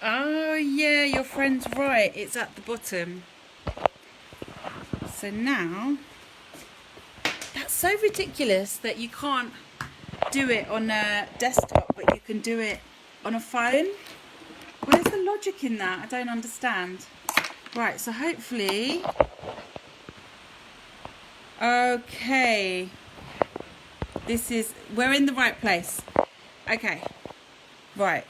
Oh, yeah, your friend's right. It's at the bottom. So now, that's so ridiculous that you can't do it on a desktop, but you can do it on a phone. Where's the logic in that? I don't understand. Right, so hopefully... Okay. We're in the right place. Okay. Right.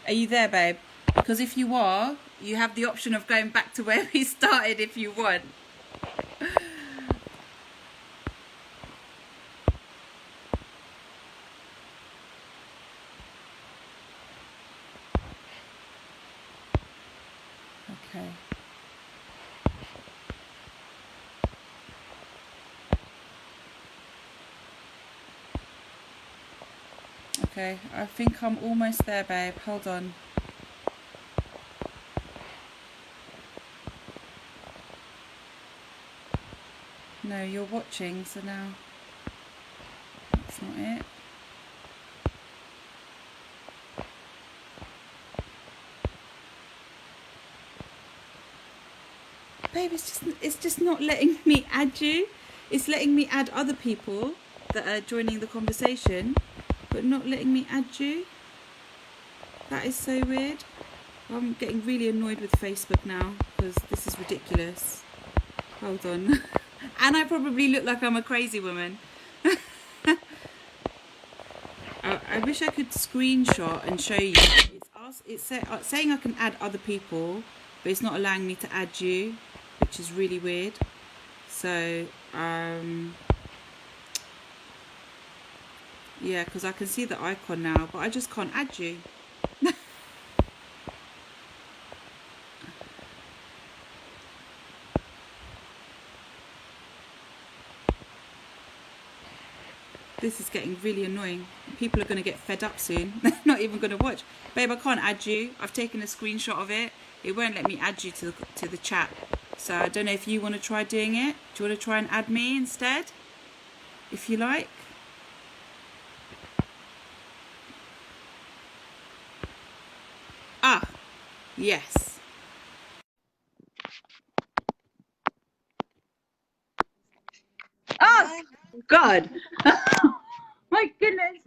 Are you there, babe? Because if you are, you have the option of going back to where we started if you want. Okay. Okay, I think I'm almost there, babe. Hold on. No, you're watching, so now that's not it. Babe, it's just not letting me add you. It's letting me add other people that are joining the conversation, but not letting me add you. That is so weird. I'm getting really annoyed with Facebook now because this is ridiculous. Hold on. And I probably look like I'm a crazy woman. I wish I could screenshot and show you. It's saying I can add other people, but it's not allowing me to add you, which is really weird. So, yeah, because I can see the icon now, but I just can't add you. This is getting really annoying. People are going to get fed up soon. They're not even going to watch. Babe, I can't add you. I've taken a screenshot of it. It won't let me add you to the chat. So I don't know if you want to try doing it. Do you want to try and add me instead? If you like. Ah, yes. Oh, God. My goodness.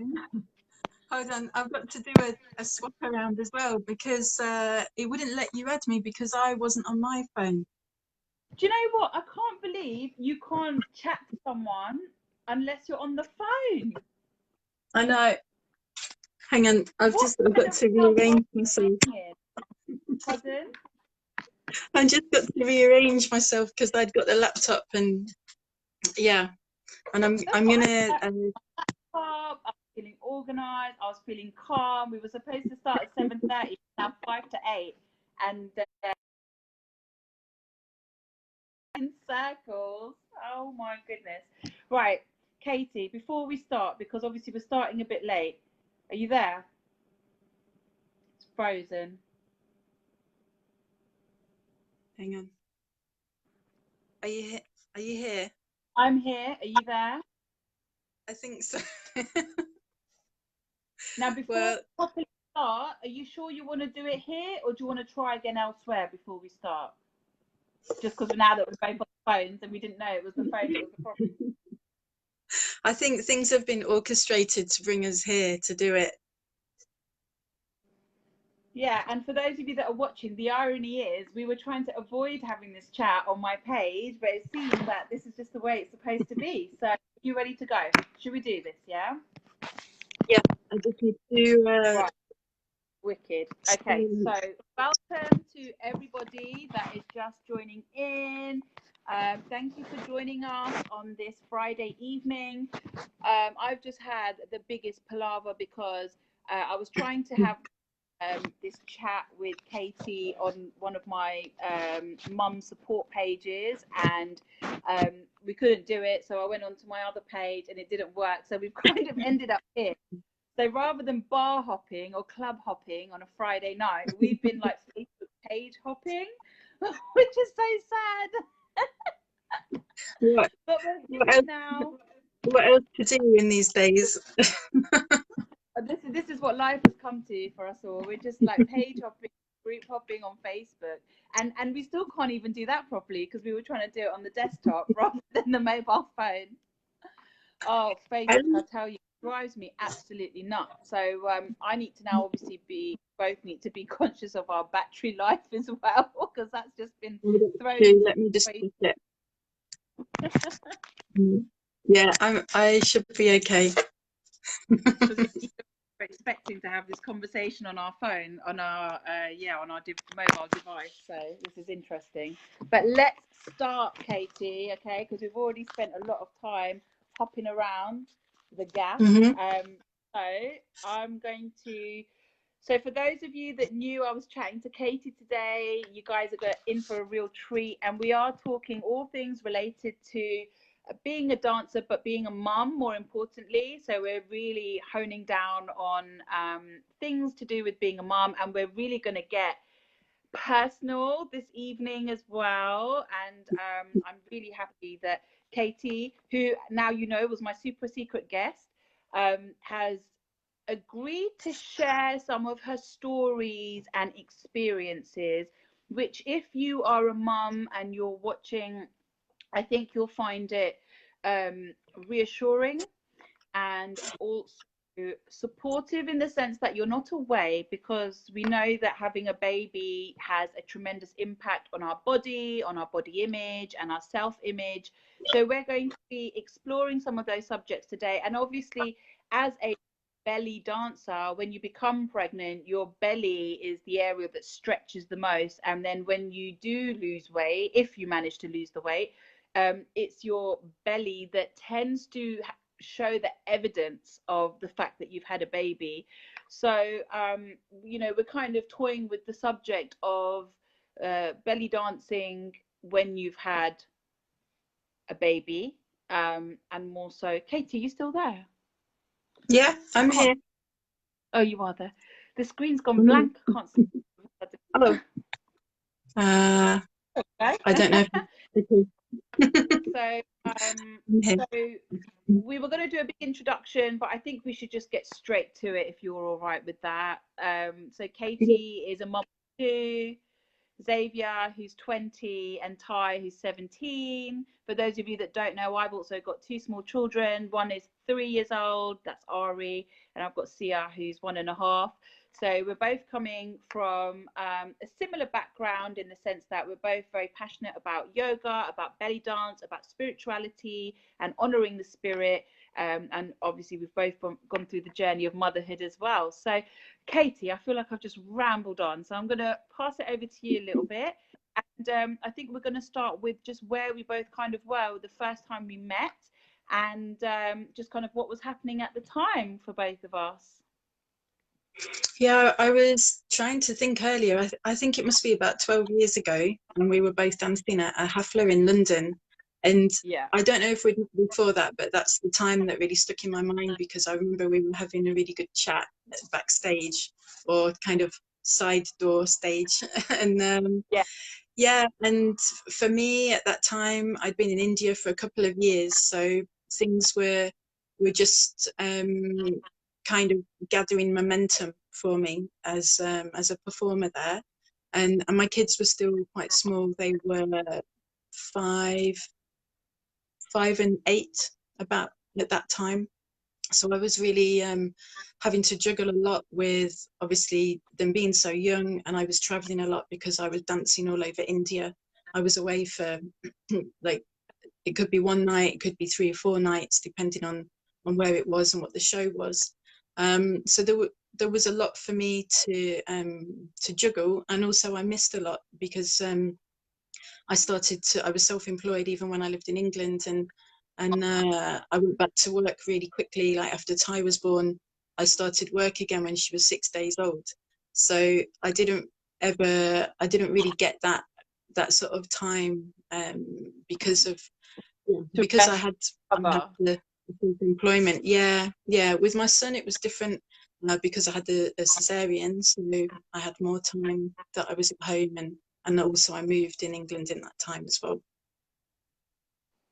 Hold on, I've got to do a swap around as well because it wouldn't let you add me because I wasn't on my phone. Do you know what? I can't believe you can't chat to someone unless you're on the phone. I know. Hang on, I've got to rearrange myself. Pardon? I've just got to rearrange myself because I'd got the laptop and yeah, and I'm gonna. I was feeling organised. I was feeling calm. We were supposed to start at 7:30. Now 5 to 8, and in circles. Oh my goodness! Right, Katie. Before we start, because obviously we're starting a bit late. Are you there? It's frozen. Hang on. Are you here? I'm here. Are you there? I think so. Now, before we properly start, are you sure you want to do it here, or do you want to try again elsewhere before we start? Just because now that we're both on the phones and we didn't know it was the phone that was the problem. I think things have been orchestrated to bring us here to do it. Yeah, and for those of you that are watching, the irony is we were trying to avoid having this chat on my page, but it seems that this is just the way it's supposed to be. So, are you ready to go? Should we do this, yeah? Yeah, I just need to... Right. Wicked. Okay, so welcome to everybody that is just joining in. Thank you for joining us on this Friday evening. I've just had the biggest palaver because I was trying to have this chat with Katie on one of my mum support pages, and we couldn't do it, so I went on to my other page and it didn't work, so we've kind of ended up here. So rather than bar hopping or club hopping on a Friday night, we've been like Facebook page hopping, which is so sad. But we're here now. What else to do in these days? This is what life has come to for us all. We're just like page hopping, group hopping on Facebook, and we still can't even do that properly because we were trying to do it on the desktop rather than the mobile phone. Oh, Facebook, I tell you, drives me absolutely nuts. So I need to now obviously both need to be conscious of our battery life as well, because that's just been thrown. Let me just check it. Yeah, I should be okay. We're expecting to have this conversation on our phone, on our mobile device. So this is interesting. But let's start, Katie, okay? Because we've already spent a lot of time hopping around the gap. So I'm going to. So for those of you that knew I was chatting to Katie today, you guys are in for a real treat, and we are talking all things related to being a dancer, but being a mum more importantly. So we're really honing down on things to do with being a mum, and we're really going to get personal this evening as well. And I'm really happy that Katie, who now you know was my super secret guest, has agreed to share some of her stories and experiences, which if you are a mum and you're watching, I think you'll find it reassuring and also supportive in the sense that you're not away, because we know that having a baby has a tremendous impact on our body image and our self-image. So we're going to be exploring some of those subjects today. And obviously, as a belly dancer, when you become pregnant, your belly is the area that stretches the most. And then when you do lose weight, if you manage to lose the weight, it's your belly that tends to show the evidence of the fact that you've had a baby. So we're kind of toying with the subject of belly dancing when you've had a baby, and more so. Katie, you still there? Yeah, I'm here. Oh, you are there. The screen's gone blank. I can't see. Oh. I don't know. So we were going to do a big introduction, but I think we should just get straight to it if you're all right with that. So Katie is a mum of two, Xavier, who's 20, and Ty, who's 17. For those of you that don't know, I've also got two small children. One is 3 years old, that's Ari, and I've got Sia, who's 1.5. So we're both coming from a similar background in the sense that we're both very passionate about yoga, about belly dance, about spirituality and honoring the spirit. And obviously we've both gone through the journey of motherhood as well. So Katie, I feel like I've just rambled on. So I'm going to pass it over to you a little bit. And I think we're going to start with just where we both kind of were the first time we met, and just kind of what was happening at the time for both of us. Yeah, I was trying to think earlier. I think it must be about 12 years ago, and we were both dancing at a Hafla in London. And yeah, I don't know if we did before that, but that's the time that really stuck in my mind, because I remember we were having a really good chat backstage, or kind of side door stage. And and for me at that time, I'd been in India for a couple of years, so things were just kind of gathering momentum for me as a performer there, and my kids were still quite small. They were 5 and 8 about at that time. So I was really having to juggle a lot with obviously them being so young, and I was traveling a lot because I was dancing all over India. I was away for like, it could be one night, it could be 3 or 4 nights, depending on where it was and what the show was. So there was a lot for me to juggle, and also I missed a lot because I was self-employed even when I lived in England, and I went back to work really quickly. Like after Ty was born, I started work again when she was 6 days old. So I didn't really get that sort of time because I had the employment. Yeah. With my son, it was different because I had the cesareans, so I had more time that I was at home, and also I moved in England in that time as well.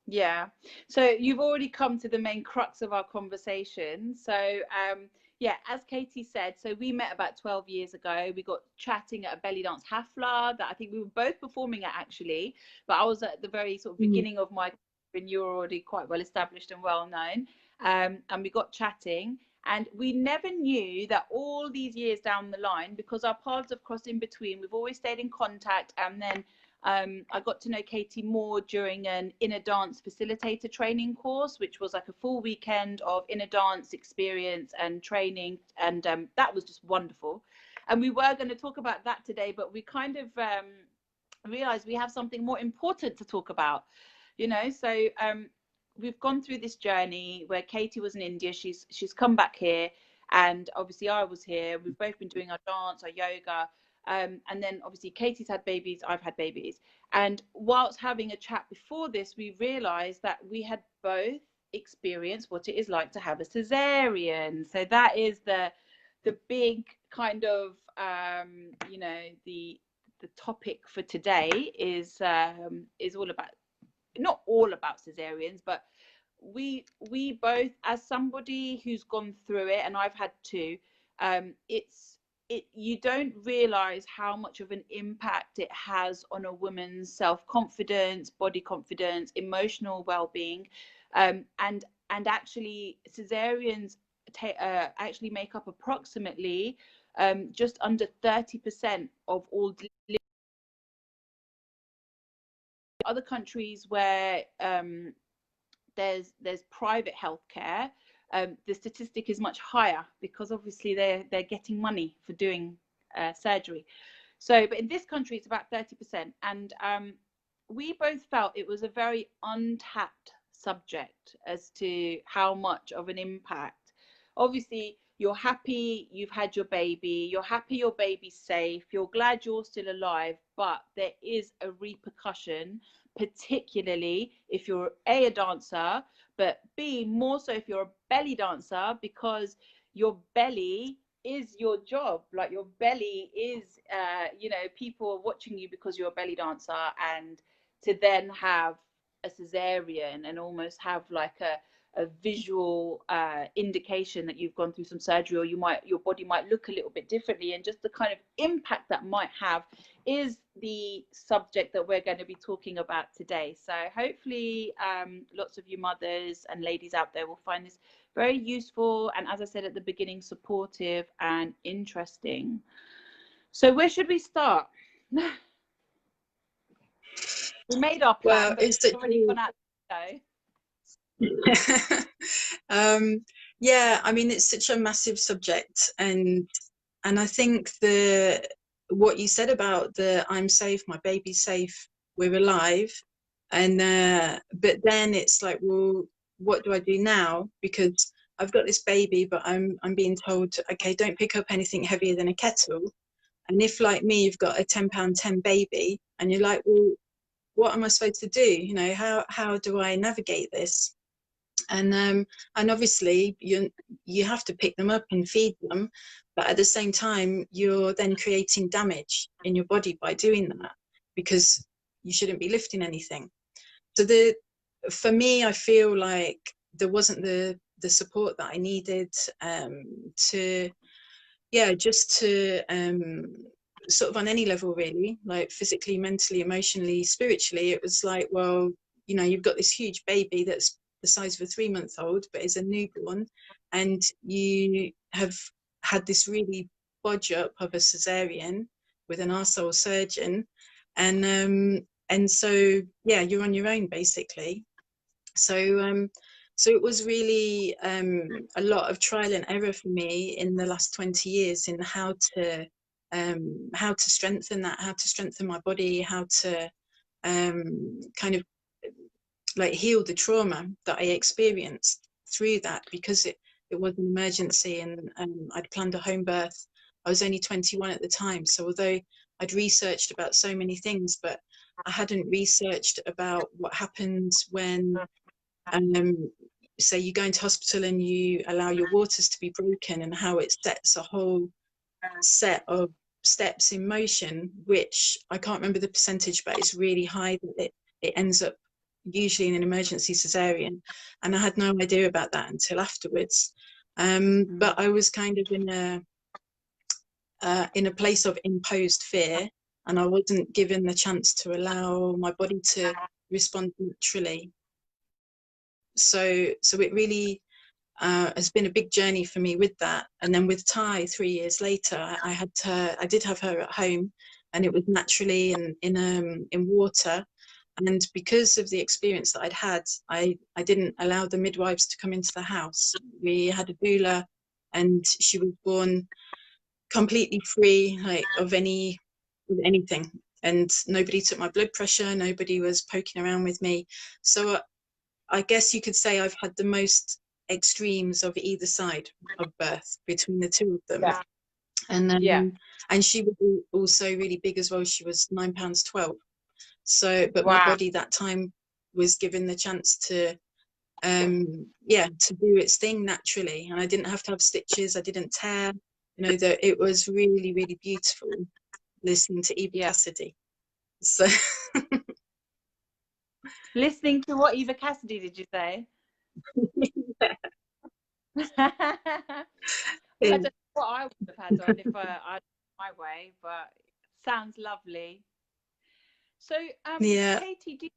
Yeah. So you've already come to the main crux of our conversation. So yeah, as Katie said, so we met about 12 years ago. We got chatting at a Bellydance hafla that I think we were both performing at, actually, but I was at the very sort of beginning of my career, and you were already quite well established and well known. And we got chatting, and we never knew that all these years down the line, because our paths have crossed in between, we've always stayed in contact. And then I got to know Katie more during an inner dance facilitator training course, which was like a full weekend of inner dance experience and training. And that was just wonderful. And we were going to talk about that today, but we kind of realized we have something more important to talk about, you know. So we've gone through this journey where Katie was in India. She's come back here, and obviously I was here. We've both been doing our dance, our yoga. And then obviously Katie's had babies, I've had babies. And whilst having a chat before this, we realized that we had both experienced what it is like to have a cesarean. So that is the big kind of, you know, the topic for today is all about, not all about cesareans, but we both, as somebody who's gone through it, and I've had two, you don't realize how much of an impact it has on a woman's self-confidence, body confidence, emotional well-being, and actually cesareans actually make up approximately just under 30% of all other countries where there's private healthcare. The statistic is much higher because obviously they're getting money for doing surgery. So, but in this country, it's about 30%. And we both felt it was a very untapped subject as to how much of an impact. Obviously, you're happy you've had your baby, you're happy your baby's safe, you're glad you're still alive, but there is a repercussion, particularly if you're a dancer, but B, more so if you're a belly dancer, because your belly is your job. Like your belly is, you know, people are watching you because you're a belly dancer, and to then have a cesarean and almost have like a visual indication that you've gone through some surgery, or your body might look a little bit differently, and just the kind of impact that might have is the subject that we're going to be talking about today. So hopefully lots of you mothers and ladies out there will find this very useful, and as I said at the beginning, supportive and interesting. So where should we start? We made our plan, but it's already gone out the window. Yeah, I mean, it's such a massive subject, and I think what you said about the I'm safe, my baby's safe, we're alive, and but then it's like, well, what do I do now? Because I've got this baby, but I'm being told, okay, don't pick up anything heavier than a kettle. And if, like me, you've got a 10 pound 10 baby, and you're like, well, what am I supposed to do? You know, how do I navigate this? And obviously you have to pick them up and feed them, but at the same time you're then creating damage in your body by doing that, because you shouldn't be lifting anything. So for me, I feel like there wasn't the support that I needed to sort of on any level, really, like physically, mentally, emotionally, spiritually. It was like, well, you know, you've got this huge baby that's the size of a 3-month-old but is a newborn, and you have had this really bodge up of a cesarean with an arsehole surgeon, and so yeah, you're on your own basically. So it was really a lot of trial and error for me in the last 20 years in how to strengthen that, how to strengthen my body, how to kind of like heal the trauma that I experienced through that, because it was an emergency, and I'd planned a home birth. I was only 21 at the time, so although I'd researched about so many things, but I hadn't researched about what happens when say you go into hospital and you allow your waters to be broken, and how it sets a whole set of steps in motion, which I can't remember the percentage, but it's really high that it ends up usually in an emergency cesarean. And I had no idea about that until afterwards. But I was kind of in a place of imposed fear, and I wasn't given the chance to allow my body to respond naturally. So it really has been a big journey for me with that. And then with Ty, 3 years later, I did have her at home, and it was naturally in water. And because of the experience that I'd had, I didn't allow the midwives to come into the house. We had a doula, and she was born completely free, like of anything. And nobody took my blood pressure. Nobody was poking around with me. So I guess you could say I've had the most extremes of either side of birth between the two of them. Yeah. And then, Yeah. and she was also really big as well. She was 9 pounds 12. So, but Wow. my body that time was given the chance to, to do its thing naturally. And I didn't have to have stitches. I didn't tear, you know, that it was really, really beautiful listening to Eva Cassidy. So listening to what Eva Cassidy, did you say? I don't know what I would have had on if I had my way, but sounds lovely. So, Katie,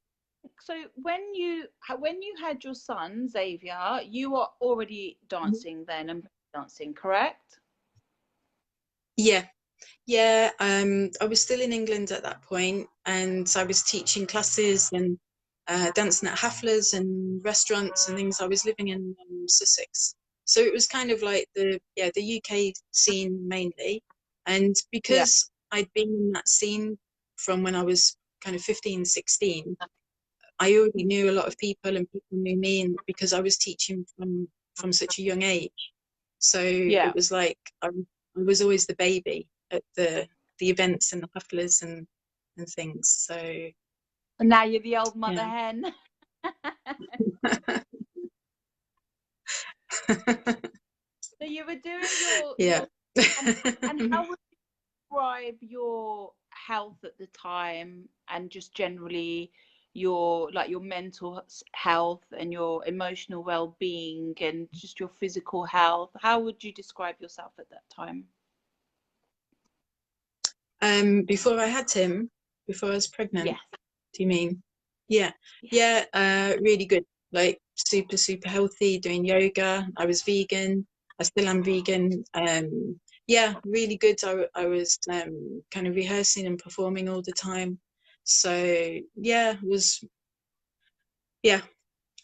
so when you had your son Xavier, you were already dancing then and dancing, correct? Yeah. I was still in England at that point, and I was teaching classes and dancing at haflas and restaurants and things. I was living in Sussex, so it was kind of like the UK scene mainly. And because I'd been in that scene from when I was kind of 15, 16, I already knew a lot of people, and people knew me, and because I was teaching from such a young age. So it was like I was always the baby at the events and the haflas and things. So And now you're the old mother hen. So you were doing your and how would you describe your health at the time, and just generally your mental health and your emotional well-being and just your physical health? How would you describe yourself at that time? Before I had him, before I was pregnant, do you mean? Really good, like super healthy, doing yoga. I was vegan. I still am vegan. Really good. I was kind of rehearsing and performing all the time. So was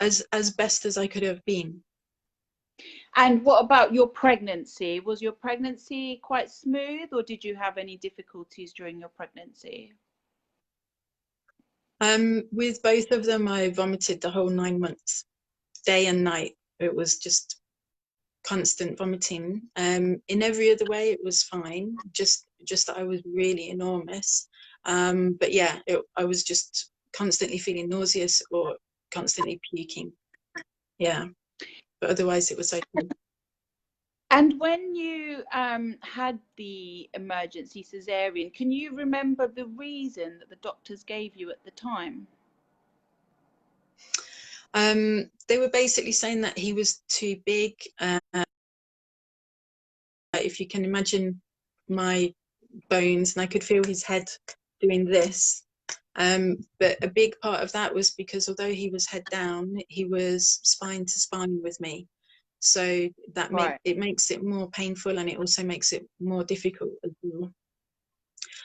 as best as I could have been. And what about your pregnancy? Was your pregnancy quite smooth, or did you have any difficulties during your pregnancy? With both of them, I vomited the whole 9 months, day and night. It was just constant vomiting. In every other way, it was fine. Just that I was really enormous. But yeah, I was just constantly feeling nauseous or constantly puking. Yeah, but otherwise it was okay. And when you had the emergency cesarean, can you remember the reason that the doctors gave you at the time? They were basically saying that he was too big. If you can imagine my bones, and I could feel his head doing this. But a big part of that was because although he was head down, he was spine to spine with me. So that makes it more painful, and it also makes it more difficult as well.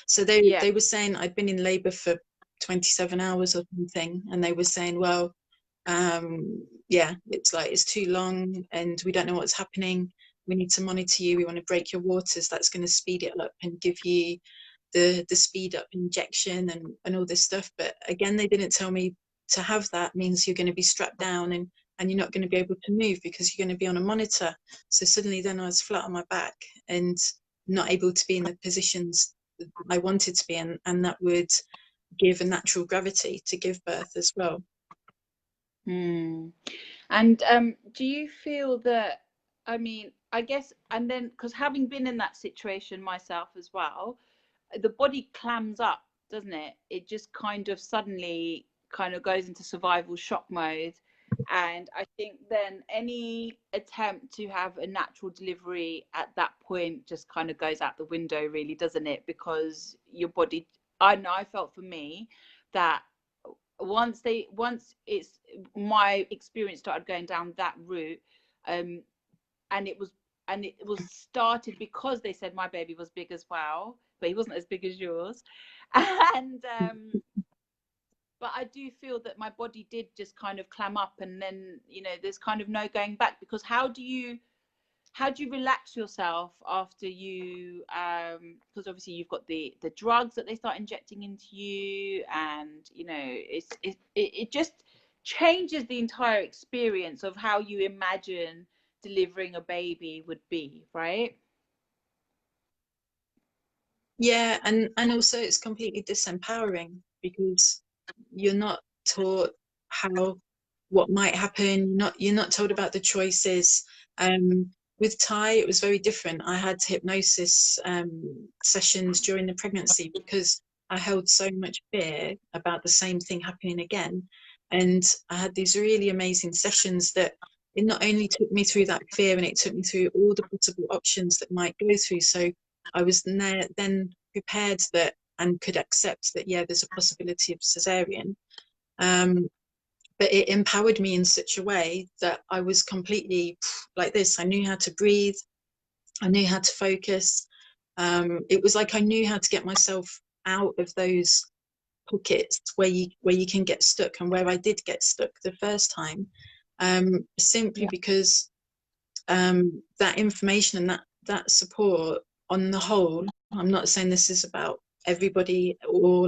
So they were saying I'd been in labour for 27 hours or something, and they were saying, well, it's too long, and we don't know what's happening. We need to monitor you. We want to break your waters. That's going to speed it up and give you the speed up injection and all this stuff. But again, they didn't tell me to have that means you're going to be strapped down and you're not going to be able to move because you're going to be on a monitor. So suddenly then I was flat on my back and not able to be in the positions I wanted to be in, and that would give a natural gravity to give birth as well. And do you feel that, I mean, I guess, and then because having been in that situation myself as well, the body clams up, doesn't it? It just kind of suddenly kind of goes into survival shock mode, And I think then any attempt to have a natural delivery at that point just kind of goes out the window, really, doesn't it? Because your body, I know, I felt for me that once it's my experience started going down that route, and it was started because they said my baby was big as well, but he wasn't as big as yours. And but I do feel that my body did just kind of clam up, and then, you know, there's kind of no going back, because how do you relax yourself after you, because obviously you've got the drugs that they start injecting into you, and you know, it just changes the entire experience of how you imagine delivering a baby would be, right? Yeah, and also it's completely disempowering, because you're not taught what might happen. You're not told about the choices. With Ty, it was very different. I had hypnosis sessions during the pregnancy because I held so much fear about the same thing happening again. And I had these really amazing sessions that it not only took me through that fear, and it took me through all the possible options that might go through. So I was then prepared that, and could accept that, yeah, there's a possibility of cesarean. But it empowered me in such a way that I was completely like this. I knew how to breathe. I knew how to focus. It was like I knew how to get myself out of those pockets where you can get stuck, and where I did get stuck the first time, simply because that information and that support on the whole. I'm not saying this is about everybody, all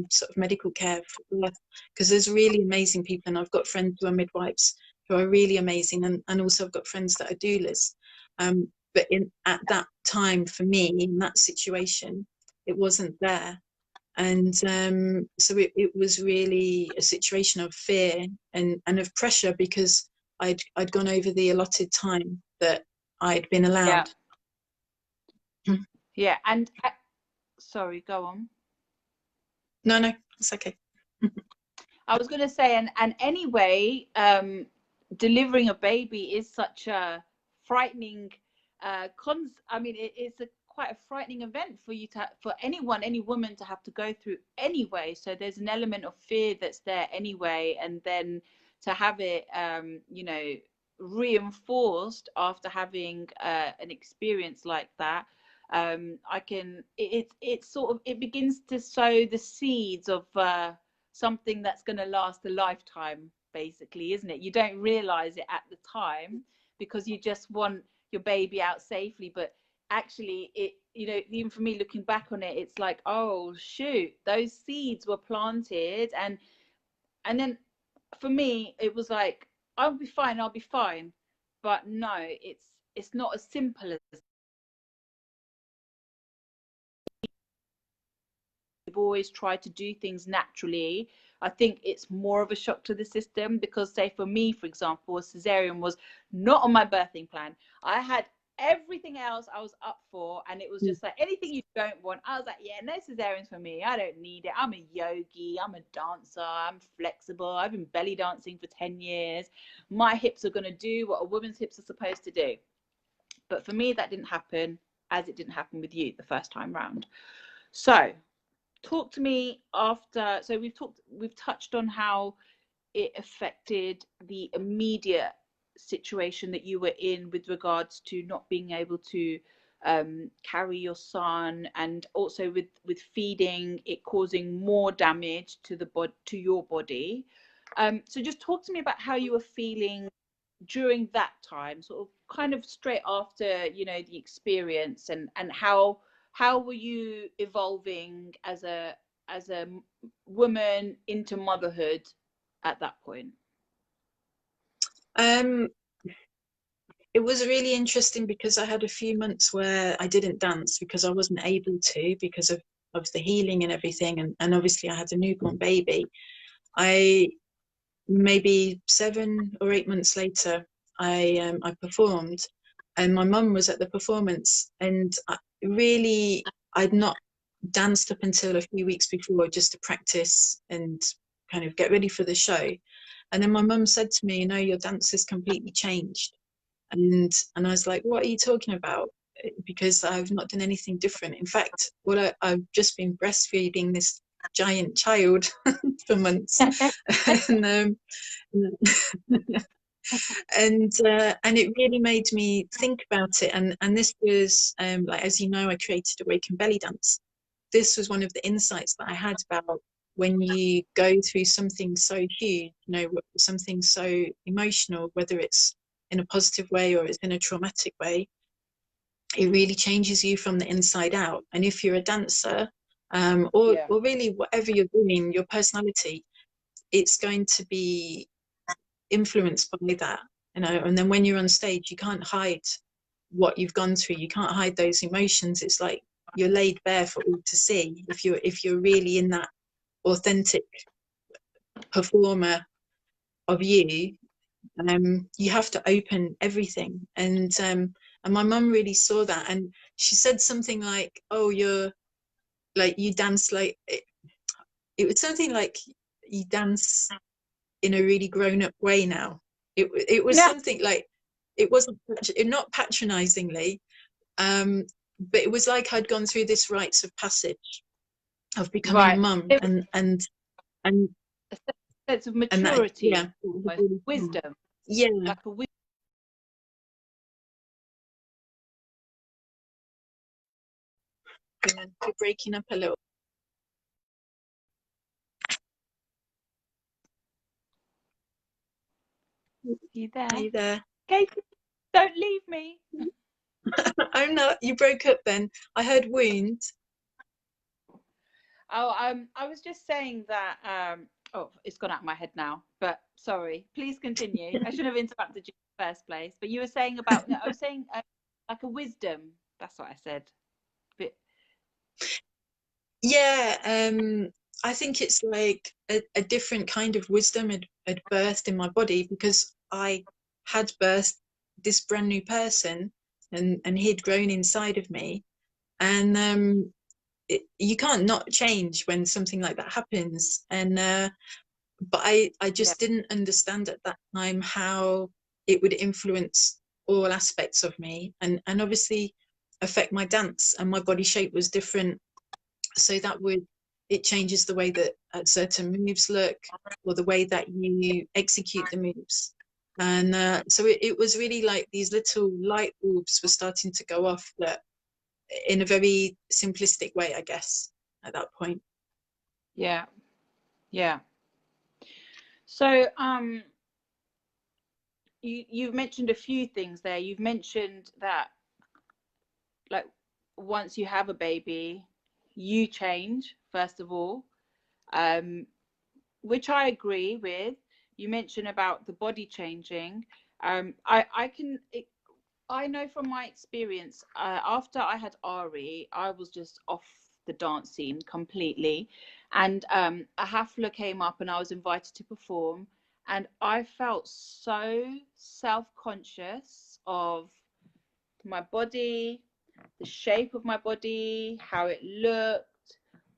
sort of medical care for birth, because there's really amazing people, and I've got friends who are midwives who are really amazing, and also I've got friends that are doulas. But at that time, for me, in that situation, it wasn't there. And so it was really a situation of fear and of pressure, because I'd gone over the allotted time that I'd been allowed. Yeah. And sorry, go on. No, it's okay. I was going to say, and anyway, delivering a baby is such a frightening I mean, it's quite a frightening event for you for any woman to have to go through anyway. So there's an element of fear that's there anyway, and then to have it, you know, reinforced after having an experience like that. It's sort of, it begins to sow the seeds of something that's going to last a lifetime, basically, isn't it? You don't realize it at the time because you just want your baby out safely, but actually, it, you know, even for me looking back on it, it's like, oh shoot, those seeds were planted. And then for me it was like, I'll be fine, but no, it's not as simple as we've always tried to do things naturally. I think it's more of a shock to the system, because say for me, for example, a cesarean was not on my birthing plan. I had everything else I was up for, and it was just like, anything you don't want, I was like, yeah, no cesareans for me, I don't need it. I'm a yogi, I'm a dancer, I'm flexible, I've been belly dancing for 10 years. My hips are going to do what a woman's hips are supposed to do. But for me, that didn't happen, as it didn't happen with you the first time round. So talk to me after. So we've touched on how it affected the immediate situation that you were in with regards to not being able to carry your son, and also with feeding, it causing more damage to your body. So just talk to me about how you were feeling during that time, sort of kind of straight after, you know, the experience, and how were you evolving as a woman into motherhood at that point? It was really interesting, because I had a few months where I didn't dance because I wasn't able to, because of the healing and everything, and obviously I had a newborn baby. Maybe 7 or 8 months later, I performed, and my mum was at the performance, and I'd not danced up until a few weeks before, just to practice and kind of get ready for the show. And then my mum said to me, you know, your dance has completely changed. And I was like, what are you talking about? Because I've not done anything different. In fact, I've just been breastfeeding this giant child for months. And and it really made me think about it. And this was like, as you know, I created Awaken Bellydance. This was one of the insights that I had about when you go through something so huge, you know, something so emotional, whether it's in a positive way or it's in a traumatic way, it really changes you from the inside out. And if you're a dancer, or really whatever you're doing, your personality, it's going to be influenced by that, you know. And then when you're on stage, you can't hide what you've gone through. You can't hide those emotions. It's like you're laid bare for all to see. If you're really in that authentic performer of you, you have to open everything. And my mum really saw that, and she said something like, oh, you're like, you dance like it was something like, you dance in a really grown-up way now. It was something like, it wasn't not patronizingly, but it was like I'd gone through this rites of passage of becoming a mum, and a sense of maturity, that, wisdom, like a wisdom. You're breaking up a little. Are you there? Katie, don't leave me. I'm not. You broke up then. I heard wound. Oh, I was just saying that. Oh, it's gone out of my head now. But sorry. Please continue. I should have interrupted you in the first place. But you were saying about. I was saying like a wisdom. That's what I said. But yeah, I think it's like a different kind of wisdom had birthed in my body, because I had birthed this brand new person, and he'd grown inside of me. And you can't not change when something like that happens. And but I just didn't understand at that time how it would influence all aspects of me, and obviously affect my dance. And my body shape was different, so it changes the way that certain moves look, or the way that you execute the moves. And so it was really like these little light bulbs were starting to go off, that in a very simplistic way, I guess, at that point. Yeah. So you've mentioned a few things there. You've mentioned that, like, once you have a baby, you change, first of all, which I agree with. You mentioned about the body changing. I know from my experience, after I had Ari, I was just off the dance scene completely. And a hafla came up and I was invited to perform. And I felt so self-conscious of my body, the shape of my body, how it looked.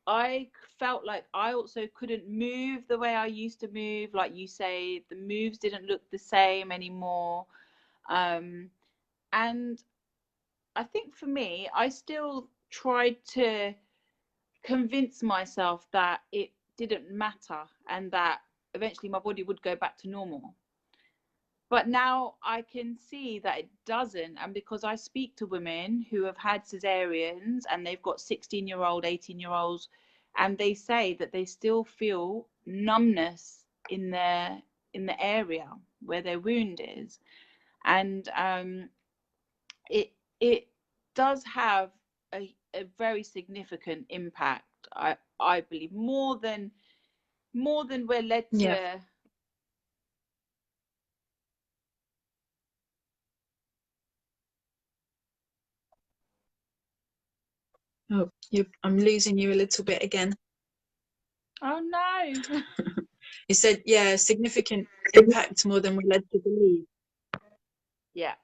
I felt like I also couldn't move the way I used to move. Like you say, the moves didn't look the same anymore. And I think for me, I still tried to convince myself that it didn't matter and that eventually my body would go back to normal. But now I can see that it doesn't. And because I speak to women who have had cesareans and they've got 16-year-old, 18-year-olds, and they say that they still feel numbness in the area where their wound is. And it does have a very significant impact, I believe, more than we're led to. Oh, I'm losing you a little bit again. Oh no. You said, yeah, significant impact, more than we're led to believe. Yeah.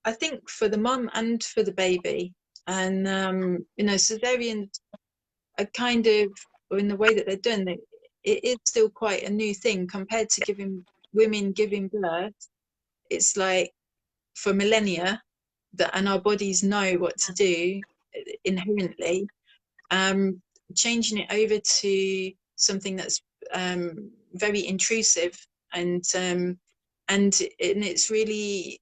I think for the mum and for the baby. And you know, cesareans are kind of, or in the way that they're done, it is still quite a new thing compared to women giving birth. It's like for millennia that, and our bodies know what to do inherently. Changing it over to something that's very intrusive, and it's really,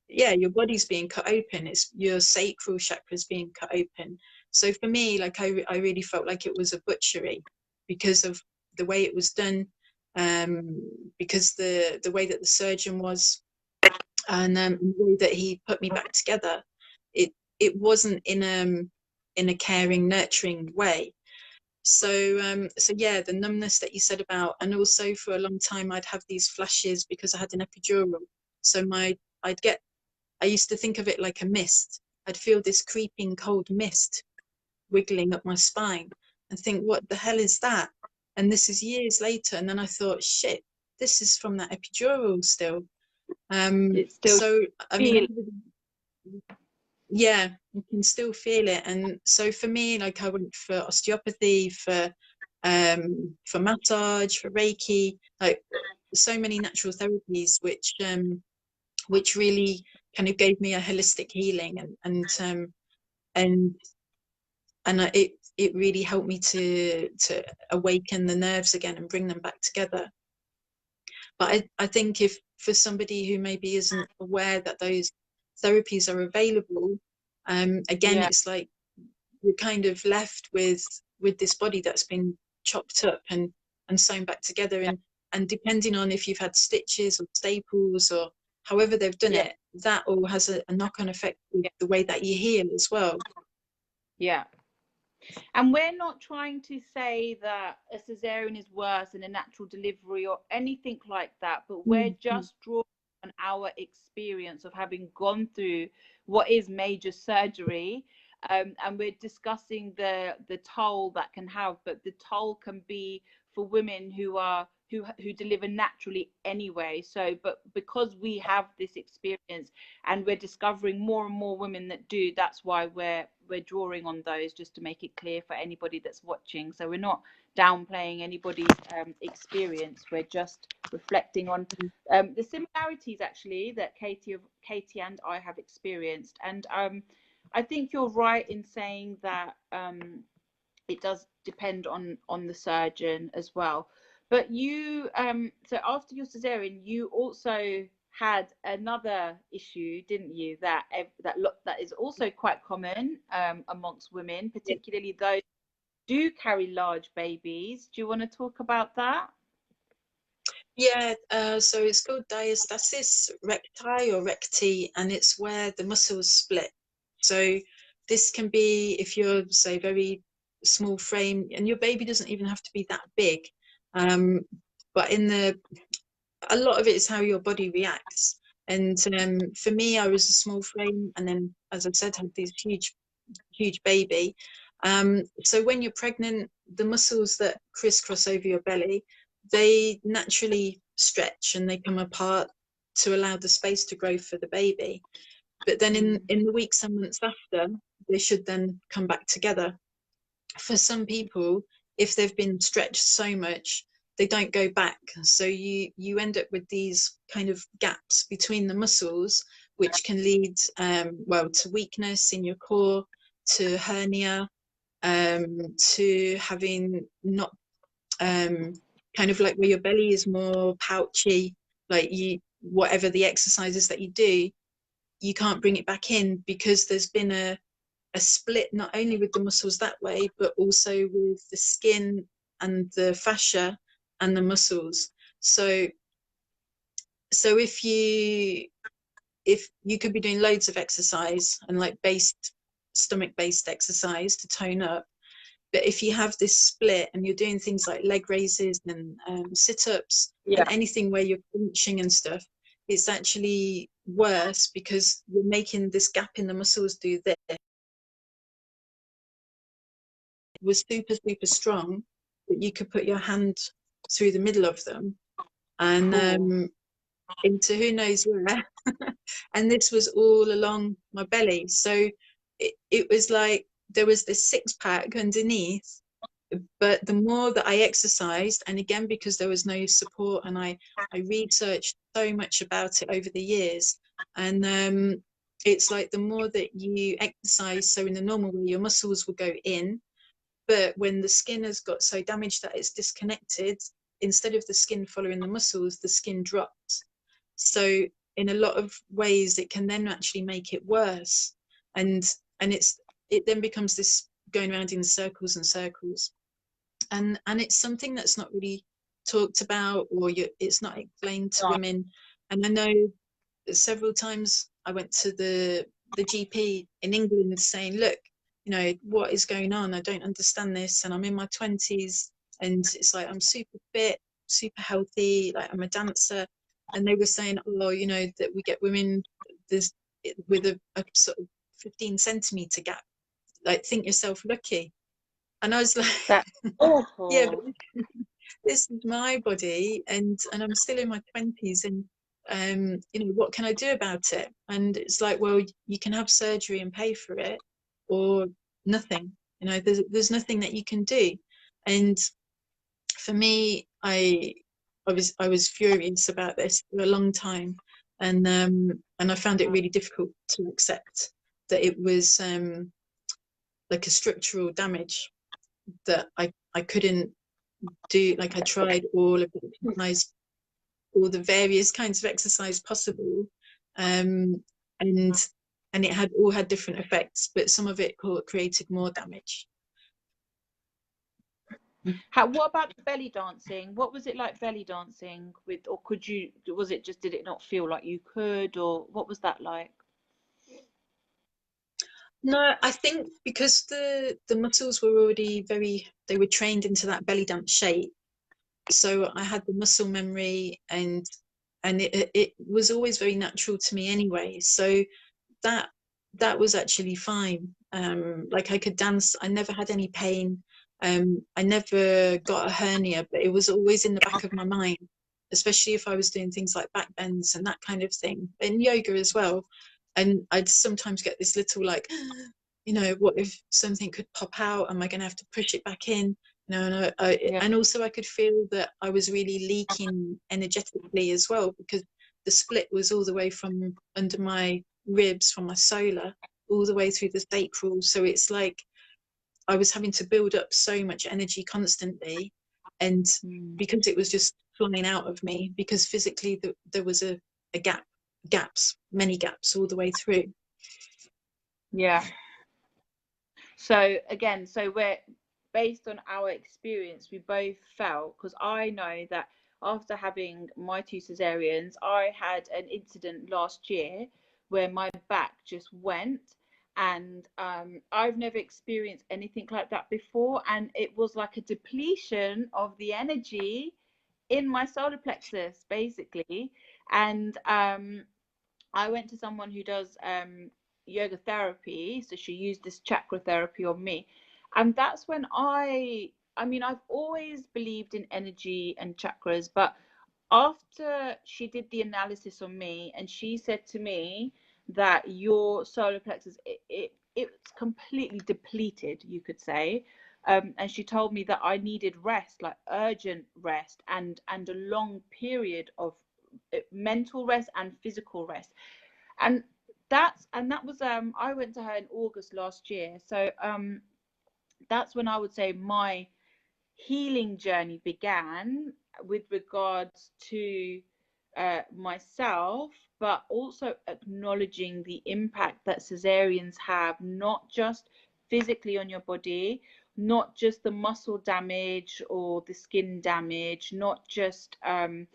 yeah, your body's being cut open. It's your sacral chakra's being cut open. So for me, like I really felt like it was a butchery because of the way it was done, because the way that the surgeon was, and the way that he put me back together. It wasn't in a caring, nurturing way. So yeah, the numbness that you said about, and also for a long time I'd have these flashes because I had an epidural. So I used to think of it like a mist. I'd feel this creeping cold mist wiggling up my spine and think, what the hell is that? And this is years later. And then I thought, shit, this is from that epidural still. It's still so I mean, yeah, you can still feel it. And so for me, like I went for osteopathy, for massage, for Reiki, like so many natural therapies, which really kind of gave me a holistic healing, and it really helped me to awaken the nerves again and bring them back together. But I think if for somebody who maybe isn't aware that those therapies are available, again, it's like you're kind of left with this body that's been chopped up and sewn back together, and depending on if you've had stitches or staples or however they've done it, that all has a knock-on effect with the way that you heal as well. Yeah. And we're not trying to say that a cesarean is worse than a natural delivery or anything like that, but we're just drawing on our experience of having gone through what is major surgery, and we're discussing the toll that can have, but the toll can be for women who deliver naturally anyway. So, but because we have this experience and we're discovering more and more women that do, that's why we're drawing on those, just to make it clear for anybody that's watching. So we're not downplaying anybody's experience, we're just reflecting on the similarities actually that Katie and I have experienced. And I think you're right in saying that it does depend on the surgeon as well. But you, so after your cesarean, you also had another issue, didn't you? That is also quite common amongst women, particularly those who do carry large babies. Do you want to talk about that? Yeah, so it's called diastasis recti or recti, and it's where the muscles split. So this can be if you're, say, very small frame, and your baby doesn't even have to be that big. But a lot of it is how your body reacts. And for me, I was a small frame, and then, as I've said, had this huge baby. So when you're pregnant, the muscles that crisscross over your belly, they naturally stretch and they come apart to allow the space to grow for the baby. But then in the weeks and months after, they should then come back together. For some people, if they've been stretched so much, they don't go back. So you end up with these kind of gaps between the muscles, which can lead, well, to weakness in your core, to hernia, to having not, kind of like where your belly is more pouchy, like whatever the exercises that you do, you can't bring it back in because there's been a split, not only with the muscles that way, but also with the skin and the fascia and the muscles. So if you could be doing loads of exercise and like stomach based exercise to tone up, but if you have this split and you're doing things like leg raises and sit-ups and anything where you're crunching and stuff, it's actually worse because you're making this gap in the muscles do this. It was super strong that you could put your hand through the middle of them and into who knows where. And this was all along my belly. So it was like there was this six-pack underneath, But the more that I exercised, and again, because there was no support, and I researched so much about it over the years, and it's like the more that you exercise, so in the normal way, your muscles will go in, but when the skin has got so damaged that it's disconnected, instead of the skin following the muscles, the skin drops. So in a lot of ways, it can then actually make it worse, and it then becomes this going around in circles and circles. And it's something that's not really talked about, or it's not explained to women. And I know several times I went to the GP in England saying, look, you know, what is going on? I don't understand this, and I'm in my 20s, and it's like I'm super fit, super healthy, like I'm a dancer. And they were saying, oh, you know, that we get women this with a sort of 15 centimeter gap, like, think yourself lucky. And I was like, that's awful. yeah, but this is my body, and I'm still in my 20s, and you know, what can I do about it? And it's like, well, you can have surgery and pay for it, or nothing. You know, there's nothing that you can do. And for me, I was furious about this for a long time, and I found it really difficult to accept that it was like a structural damage that I couldn't do. Like, I tried all of the exercise, all the various kinds of exercise possible, and it had all had different effects, but some of it created more damage. What about the belly dancing? What was it like belly dancing with, or was it just, did it not feel like you could, or what was that like? No, I think because the muscles were already they were trained into that belly dance shape. So I had the muscle memory, and it was always very natural to me anyway. So that was actually fine. Like, I could dance. I never had any pain. I never got a hernia, but it was always in the back of my mind, especially if I was doing things like back bends and that kind of thing, and yoga as well. And I'd sometimes get this little, like, you know, what if something could pop out? Am I going to have to push it back in? You know, and also I could feel that I was really leaking energetically as well, because the split was all the way from under my ribs, from my solar, all the way through the sacral. So it's like I was having to build up so much energy constantly, and because it was just flying out of me, because physically there was a many gaps all the way through. Yeah. So again, we're based on our experience, we both felt, because I know that after having my 2 cesareans, I had an incident last year where my back just went, and I've never experienced anything like that before, and it was like a depletion of the energy in my solar plexus, basically. And I went to someone who does yoga therapy, so she used this chakra therapy on me, and that's when I mean, I've always believed in energy and chakras, but after she did the analysis on me, and she said to me that your solar plexus, it's completely depleted, you could say. And she told me that I needed rest, like urgent rest, and a long period of mental rest and physical rest. And that was I went to her in August last year. So that's when I would say my healing journey began, with regards to myself, but also acknowledging the impact that cesareans have, not just physically on your body, not just the muscle damage or the skin damage, not just so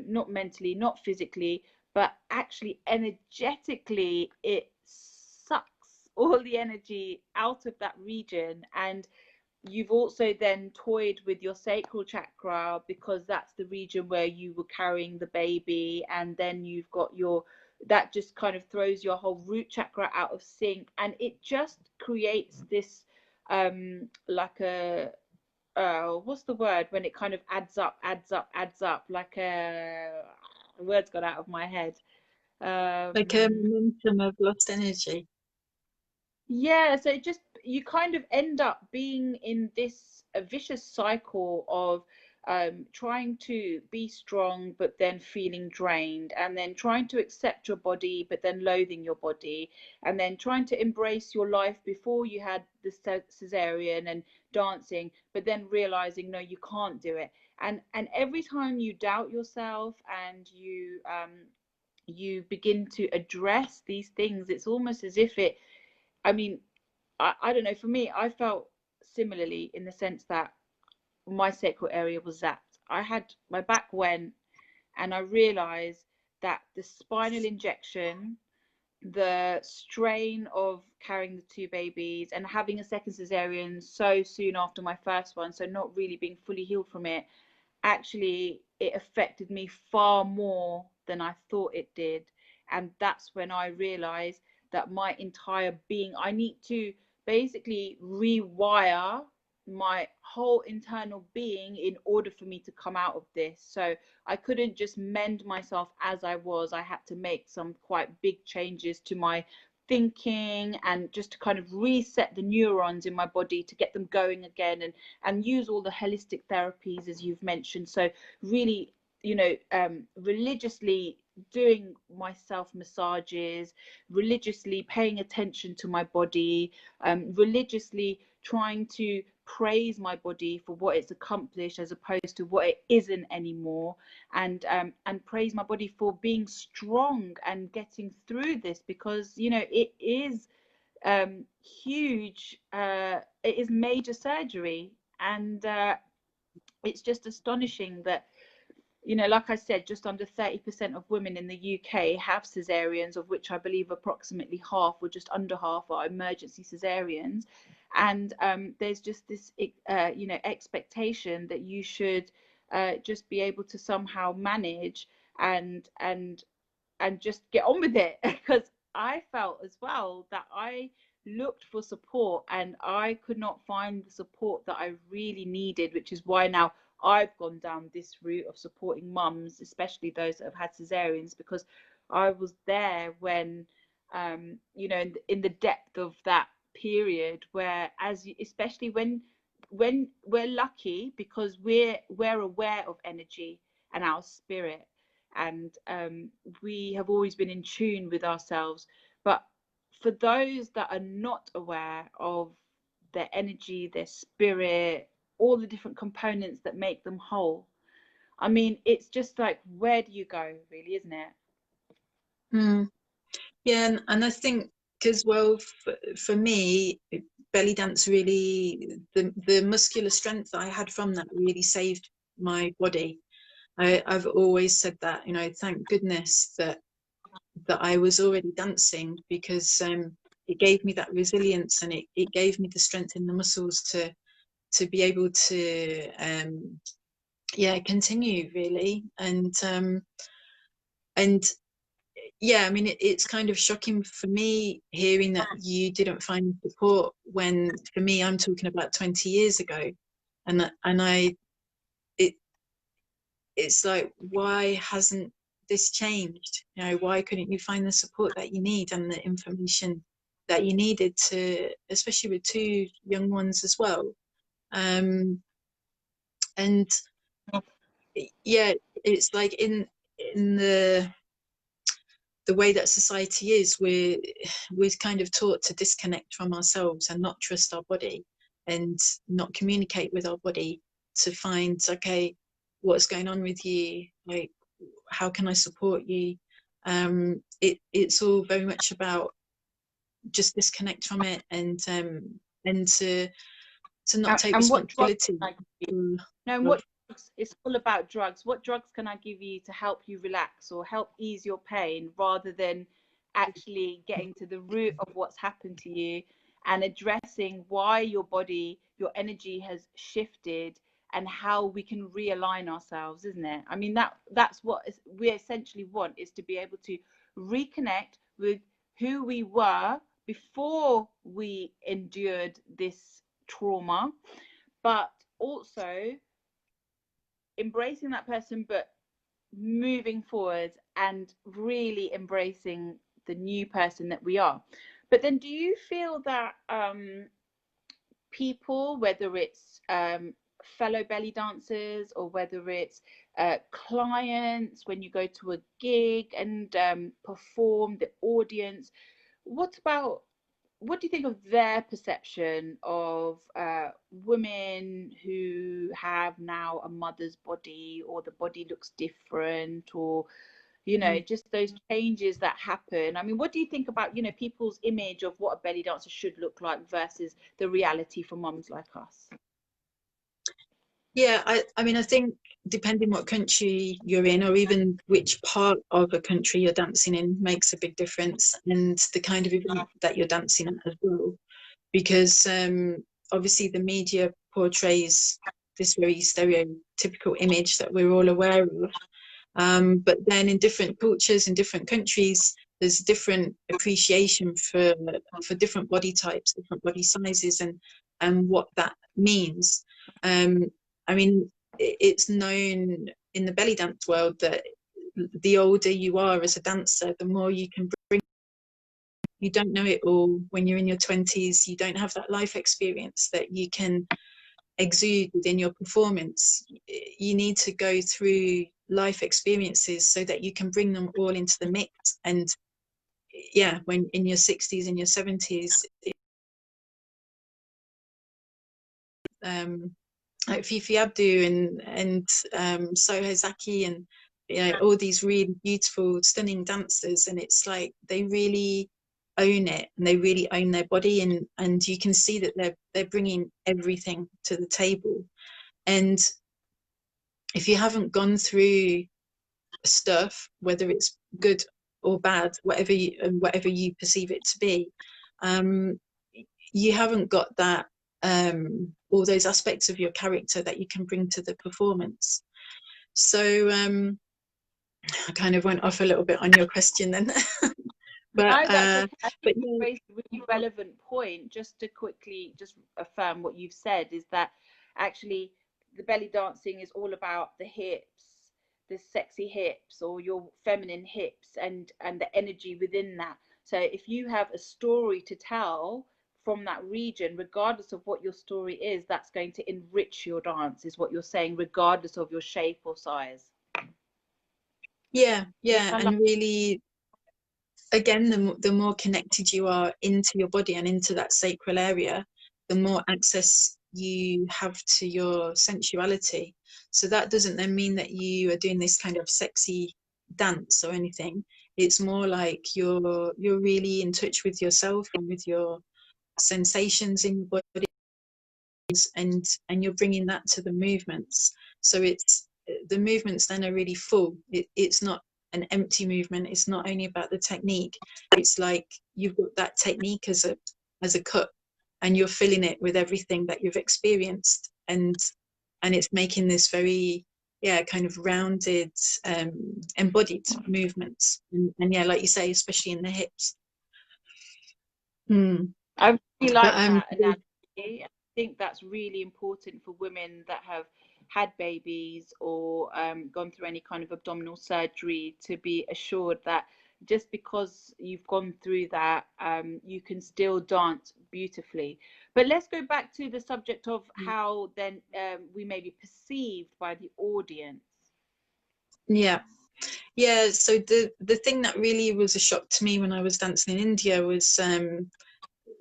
not mentally, not physically, but actually energetically, it sucks all the energy out of that region. And you've also then toyed with your sacral chakra, because that's the region where you were carrying the baby, and then you've got that just kind of throws your whole root chakra out of sync, and it just creates this like a what's the word when it kind of adds up, like a word's got out of my head, like a momentum of lost energy. yeah. So it just you kind of end up being in this a vicious cycle of trying to be strong but then feeling drained, and then trying to accept your body but then loathing your body, and then trying to embrace your life before you had the cesarean and dancing, but then realizing no, you can't do it. And every time you doubt yourself and you begin to address these things, it's almost as if it, I mean, I don't know, for me, I felt similarly in the sense that my sacral area was zapped. I had my back went, and I realized that the spinal injection, the strain of carrying the two babies and having a second cesarean so soon after my first one, so not really being fully healed from it, actually it affected me far more than I thought it did. And that's when I realized that my entire being, I need to basically rewire my whole internal being in order for me to come out of this. So I couldn't just mend myself as I was. I had to make some quite big changes to my thinking, and just to kind of reset the neurons in my body to get them going again, and use all the holistic therapies as you've mentioned. So really, you know, religiously doing my self massages, religiously paying attention to my body, religiously trying to praise my body for what it's accomplished as opposed to what it isn't anymore, and praise my body for being strong and getting through this, because you know it is huge, it is major surgery, and it's just astonishing that, you know, like I said, just under 30% of women in the UK have cesareans, of which I believe approximately half, or just under half, are emergency cesareans. And there's just this, you know, expectation that you should just be able to somehow manage and just get on with it. Because I felt as well that I looked for support and I could not find the support that I really needed, which is why now I've gone down this route of supporting mums, especially those that have had cesareans, because I was there when, you know, in the depth of that period where, especially when we're lucky because we're aware of energy and our spirit, and we have always been in tune with ourselves. But for those that are not aware of their energy, their spirit, all the different components that make them whole, I mean, it's just like, where do you go, really, isn't it? Yeah, and I think as well, for me, belly dance really, the muscular strength that I had from that really saved my body. I've always said that, you know, thank goodness that I was already dancing, because it gave me that resilience, and it gave me the strength in the muscles to be able to yeah, continue really. And yeah, I mean, it's kind of shocking for me hearing that you didn't find support, when for me, I'm talking about 20 years ago, and it's like, why hasn't this changed? You know, why couldn't you find the support that you need and the information that you needed to, especially with two young ones as well? And yeah, it's like in the way that society is, we're kind of taught to disconnect from ourselves and not trust our body and not communicate with our body to find, okay, what's going on with you, like, how can I support you? It's all very much about just disconnect from it, and to not take And what drugs responsibility. can I give you? No, and what drugs, it's all about drugs. What drugs can I give you to help you relax or help ease your pain, rather than actually getting to the root of what's happened to you and addressing why your body, your energy has shifted, and how we can realign ourselves, isn't it? I mean, that's what we essentially want, is to be able to reconnect with who we were before we endured this trauma, but also embracing that person, but moving forward and really embracing the new person that we are. But then, do you feel that people, whether it's fellow belly dancers or whether it's clients, when you go to a gig and perform, the audience, what do you think of their perception of women who have now a mother's body, or the body looks different, or just those changes that happen? I mean, what do you think about people's image of what a belly dancer should look like versus the reality for mums like us? Yeah, I mean, I think depending what country you're in, or even which part of a country you're dancing in, makes a big difference, and the kind of event that you're dancing at as well. Because obviously the media portrays this very stereotypical image that we're all aware of. But then in different cultures, in different countries, there's different appreciation for different body types, different body sizes, and what that means. I mean, it's known in the belly dance world that the older you are as a dancer, the more you can bring. You don't know it all when you're in your 20s. You don't have that life experience that you can exude within your performance. You need to go through life experiences so that you can bring them all into the mix. And yeah, when in your 60s and your 70s, like Fifi Abdu and Soho Zaki, and all these really beautiful, stunning dancers, and it's like they really own it, and they really own their body, and you can see that they're bringing everything to the table. And if you haven't gone through stuff, whether it's good or bad, whatever you perceive it to be, you haven't got that all those aspects of your character that you can bring to the performance. So I kind of went off a little bit on your question then. But I think you raised a really relevant point. Just to quickly just affirm what you've said, is that actually the belly dancing is all about the hips, the sexy hips, or your feminine hips, and the energy within that. So if you have a story to tell from that region, regardless of what your story is, that's going to enrich your dance, is what you're saying, regardless of your shape or size. Yeah, and really, again, the more connected you are into your body and into that sacral area, the more access you have to your sensuality. So that doesn't then mean that you are doing this kind of sexy dance or anything. It's more like you're really in touch with yourself and with your sensations in your body, and you're bringing that to the movements. So it's the movements then are really full. It's not an empty movement. It's not only about the technique. It's like you've got that technique as a cup, and you're filling it with everything that you've experienced, and it's making this very kind of rounded, embodied movements. And yeah, like you say, especially in the hips. I really like that analogy. I think that's really important for women that have had babies or gone through any kind of abdominal surgery, to be assured that just because you've gone through that, you can still dance beautifully. But let's go back to the subject of how then we may be perceived by the audience. Yeah, so the thing that really was a shock to me when I was dancing in India was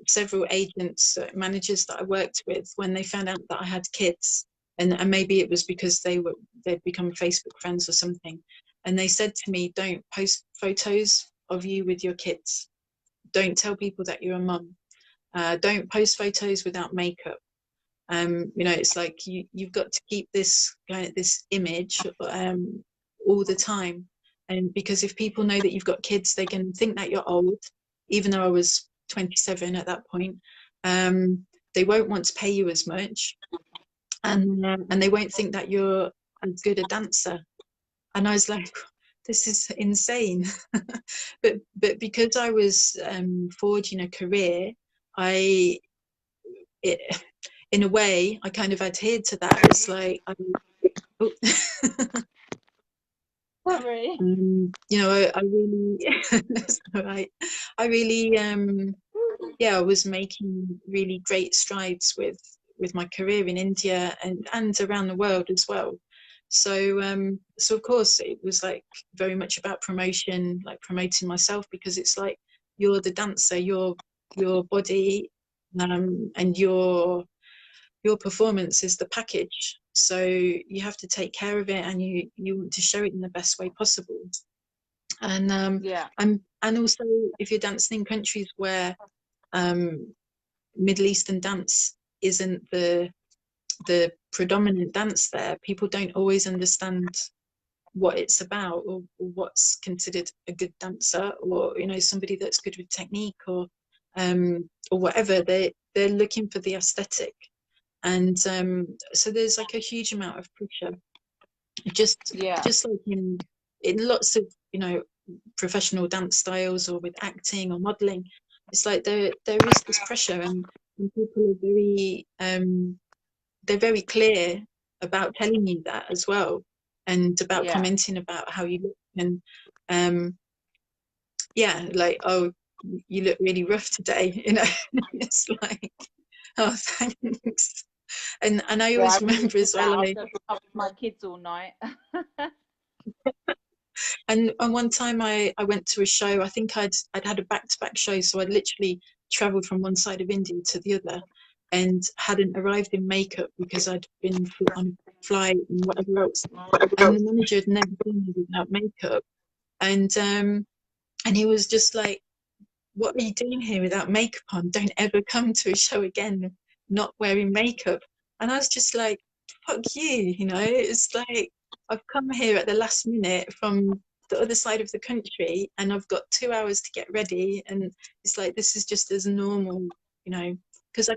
several agents, managers that I worked with, when they found out that I had kids, and maybe it was because they'd become Facebook friends or something, and they said to me, don't post photos of you with your kids, don't tell people that you're a mum, don't post photos without makeup. It's like you've got to keep this image all the time, and because if people know that you've got kids, they can think that you're old, even though I was 27 at that point. They won't want to pay you as much, and they won't think that you're as good a dancer. And I was like, this is insane. but because I was forging a career, in a way, I kind of adhered to that. It's like, Sorry. I really, right. I really yeah, I was making really great strides with my career in India and around the world as well. So so of course it was like very much about promotion, like promoting myself, because it's like you're the dancer, your body and your performance is the package. So you have to take care of it, and you want to show it in the best way possible. And and also if you're dancing in countries where Middle Eastern dance isn't the predominant dance there, people don't always understand what it's about, or what's considered a good dancer, or somebody that's good with technique, or whatever. They're looking for the aesthetic, and so there's like a huge amount of pressure, just like in lots of professional dance styles, or with acting or modeling. It's like there is this pressure, and people are very they're very clear about telling you that as well, and about commenting about how you look, and like, oh, you look really rough today, it's like, oh, thanks. And I always remember as well, I was with my kids all night. and one time I went to a show. I think I'd had a back-to-back show, so I'd literally traveled from one side of India to the other, and hadn't arrived in makeup because I'd been on a flight and whatever else. And the manager had never seen me without makeup, and he was just like, "What are you doing here without makeup on? Don't ever come to a show again not wearing makeup." And I was just like, "Fuck you," It's like, I've come here at the last minute from the other side of the country, and I've got 2 hours to get ready, and it's like, this is just as normal, because I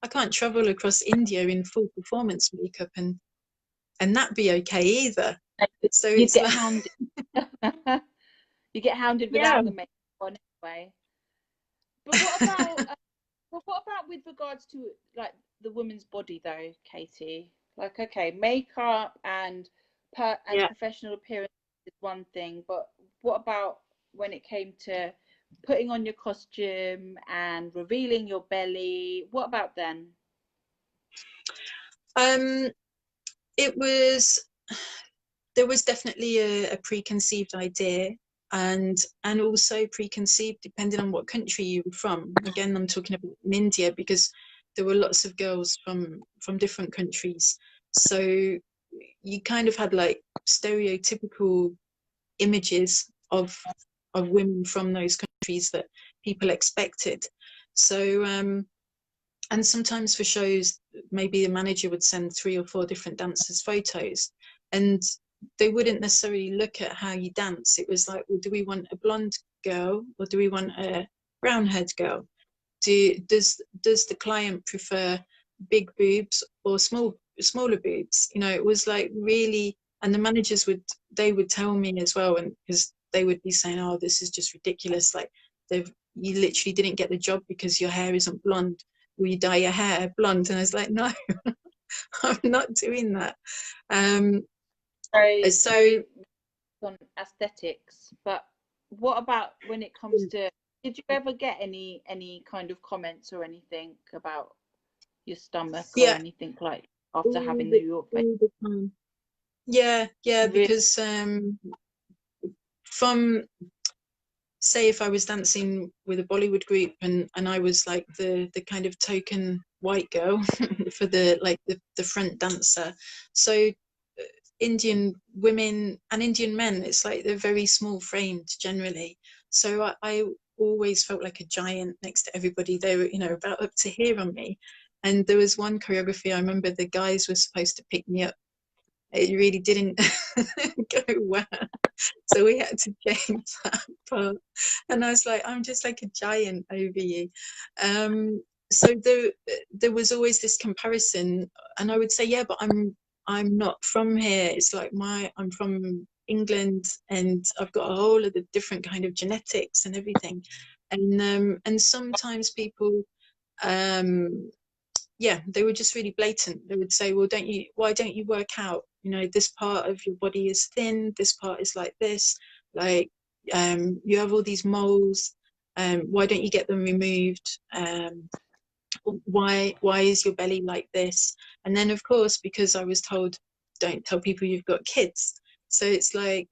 can't travel across India in full performance makeup and that be okay either. So you it's get like, hounded. You get hounded yeah. without the makeup on anyway. But what about with regards to like the woman's body though, Katie? Like, okay, makeup and professional appearance is one thing, but what about when it came to putting on your costume and revealing your belly? What about then? There was definitely a preconceived idea, and also preconceived depending on what country you were from. Again, I'm talking about in India, because there were lots of girls from different countries, so you kind of had like stereotypical images of women from those countries that people expected. So and sometimes for shows, maybe the manager would send 3 or 4 different dancers' photos, and they wouldn't necessarily look at how you dance. It was like, well, do we want a blonde girl, or do we want a brown-haired girl? Does the client prefer big boobs or smaller boobs? It was like really, and the managers would tell me as well, and because they would be saying, oh, this is just ridiculous, like, you literally didn't get the job because your hair isn't blonde. Will you dye your hair blonde? And I was like, no, I'm not doing that. So on aesthetics, but what about when it comes to, did you ever get any kind of comments or anything about your stomach or anything like after having New York? Yeah, because from, say, if I was dancing with a Bollywood group, and I was like the kind of token white girl for the front dancer. So Indian women and Indian men, it's like they're very small framed generally. So I always felt like a giant next to everybody. They were, about up to here on me. And there was one choreography, I remember the guys were supposed to pick me up. It really didn't go well. So we had to change that part. And I was like, I'm just like a giant over you. So there was always this comparison. And I would say, yeah, but I'm not from here. It's like I'm from England, and I've got a whole of the different kind of genetics and everything. And sometimes people they were just really blatant. They would say, well, why don't you work out, this part of your body is thin, this part is like this, like you have all these moles, Why don't you get them removed? Why is your belly like this? And then, of course, because I was told, don't tell people you've got kids. So it's like,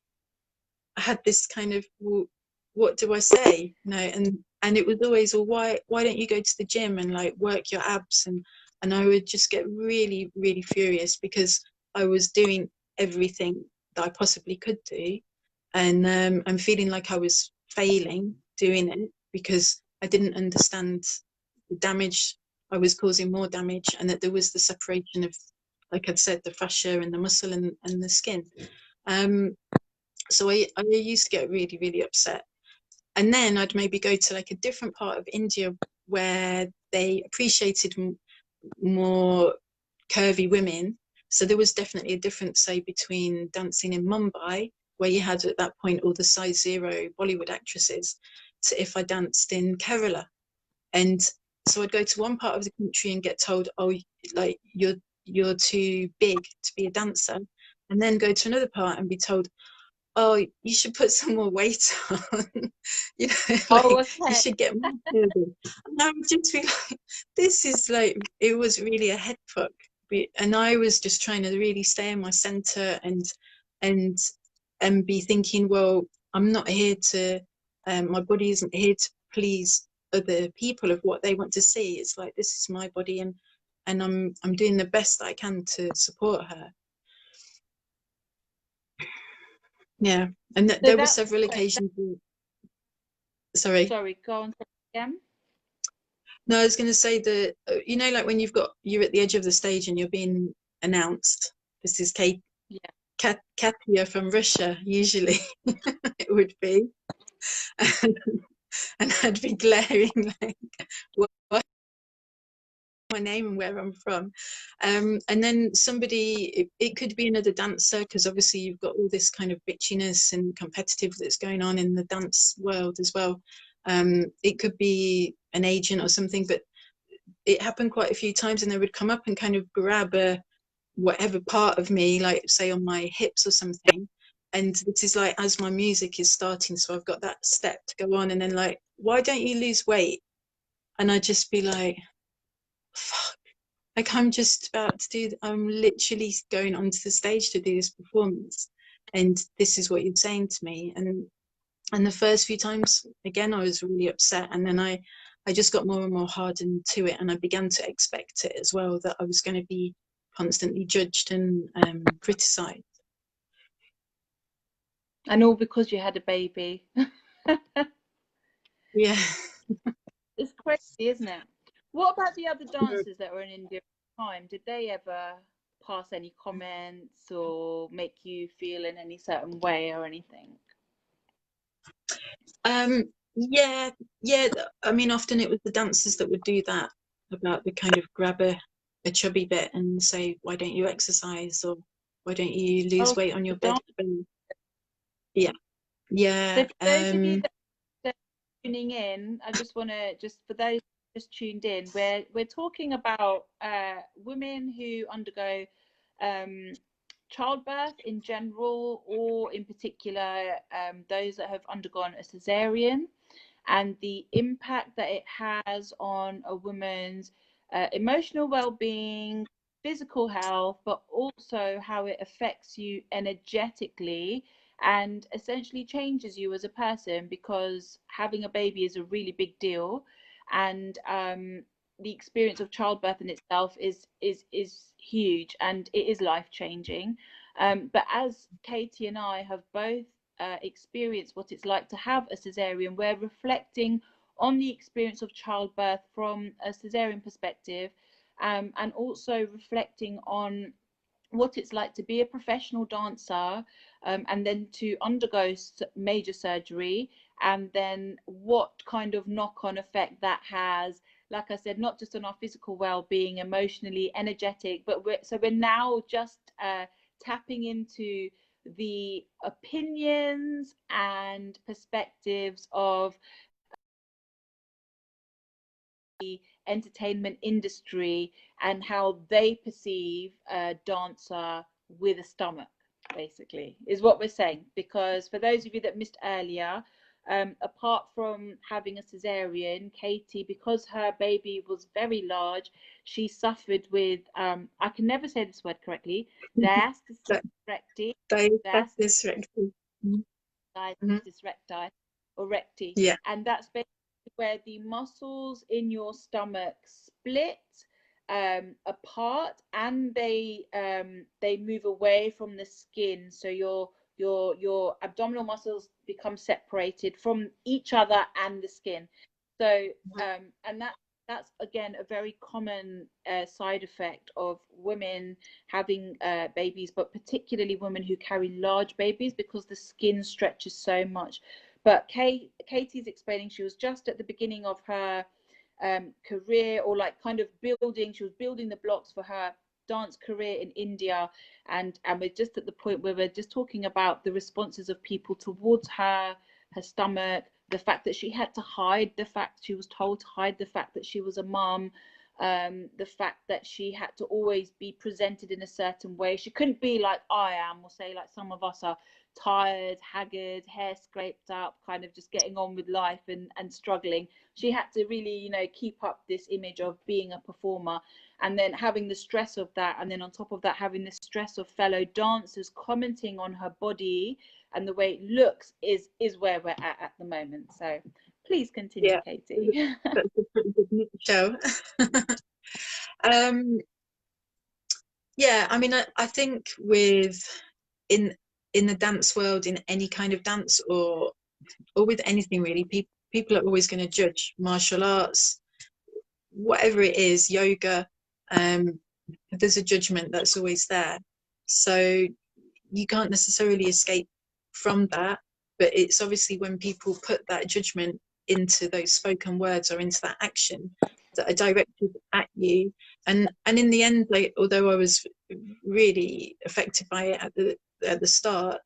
I had this kind of, well, what do I say? You know, and it was always, well, why don't you go to the gym and like work your abs? And I would just get really, really furious because I was doing everything that I possibly could do, and I'm feeling like I was failing doing it because I didn't understand the damage. I was causing more damage, and that there was the separation of, like I'd said, the fascia and the muscle and the skin. So I used to get really, really upset. And then I'd maybe go to like a different part of India where they appreciated more curvy women. So there was definitely a difference, say, between dancing in Mumbai, where you had at that point all the size 0 Bollywood actresses, to if I danced in Kerala. And so I'd go to one part of the country and get told, oh, like you're too big to be a dancer, and then go to another part and be told, oh, you should put some more weight on. You know, like, Oh, okay. you should get more curvy. And I would just be like, this is like, it was really a head fuck. And I was just trying to really stay in my center and be thinking, well, I'm not here to, my body isn't here to please other people of what they want to see. It's like, this is my body, and I'm doing the best that I can to support her. Yeah, and So there were several occasions. Sorry, go on again. no, I was going to say that, you know, like when you're at the edge of the stage and you're being announced, this is Katya from Russia, usually it would be, and I'd be glaring like, what my name and where I'm from, and then somebody, it could be another dancer, because obviously you've got all this kind of bitchiness and competitive that's going on in the dance world as well. It could be an agent or something, but it happened quite a few times, and they would come up and kind of grab whatever part of me, like say on my hips or something. And this is like as my music is starting, so I've got that step to go on, and then like, why don't you lose weight? And I'd just be like, fuck, like I'm just about to do, I'm literally going onto the stage to do this performance, and this is what you're saying to me. And the first few times, again, I was really upset, and then I just got more and more hardened to it, and I began to expect it as well, that I was going to be constantly judged and criticised. And all because you had a baby. Yeah. It's crazy, isn't it? What about the other dancers that were in India at the time? Did they ever pass any comments or make you feel in any certain way or anything? Yeah. I mean, often it was the dancers that would do that, about the kind of grab a chubby bit and say, why don't you exercise, or why don't you lose weight on your bed? Yeah. So for those of you that are tuning in, I just want to, just for those just tuned in, we're talking about women who undergo childbirth in general, or in particular those that have undergone a cesarean, and the impact that it has on a woman's emotional well-being, physical health, but also how it affects you energetically and essentially changes you as a person, because having a baby is a really big deal, and the experience of childbirth in itself is huge, and it is life-changing. But as Katie and I have both experienced what it's like to have a cesarean, we're reflecting on the experience of childbirth from a cesarean perspective, and also reflecting on what it's like to be a professional dancer, and then to undergo major surgery, and then what kind of knock-on effect that has, like I said, not just on our physical well-being, emotionally, energetic, but we're now just tapping into the opinions and perspectives of the entertainment industry and how they perceive a dancer with a stomach, basically, is what we're saying. Because for those of you that missed earlier, apart from having a cesarean, Katie, because her baby was very large, she suffered with, I can never say this word correctly, diastasis recti, Diastasis recti. diastasis recti or recti. Yeah. And that's basically where the muscles in your stomach split apart, and they move away from the skin, so your abdominal muscles become separated from each other and the skin. So and that's again a very common side effect of women having babies, but particularly women who carry large babies, because the skin stretches so much. But Katie's explaining she was just at the beginning of her career, or like kind of she was building the blocks for her dance career in India, and we're just at the point where we're just talking about the responses of people towards her stomach, the fact that she had to hide the fact, she was told to hide the fact that she was a mum, the fact that she had to always be presented in a certain way. She couldn't be like I am, or say like some of us are, tired, haggard, hair scraped up, kind of just getting on with life and struggling. She had to really, you know, keep up this image of being a performer, and then having the stress of that, and then on top of that having the stress of fellow dancers commenting on her body and the way it looks is where we're at the moment. So please continue, Katie. That's a pretty good show. Yeah, I mean, I think in the dance world, in any kind of dance, or with anything really, people are always going to judge martial arts, whatever it is, yoga. There's a judgment that's always there, so you can't necessarily escape from that. But it's obviously when people put that judgment into those spoken words or into that action that are directed at you, and in the end, like, although I was really affected by it at the start,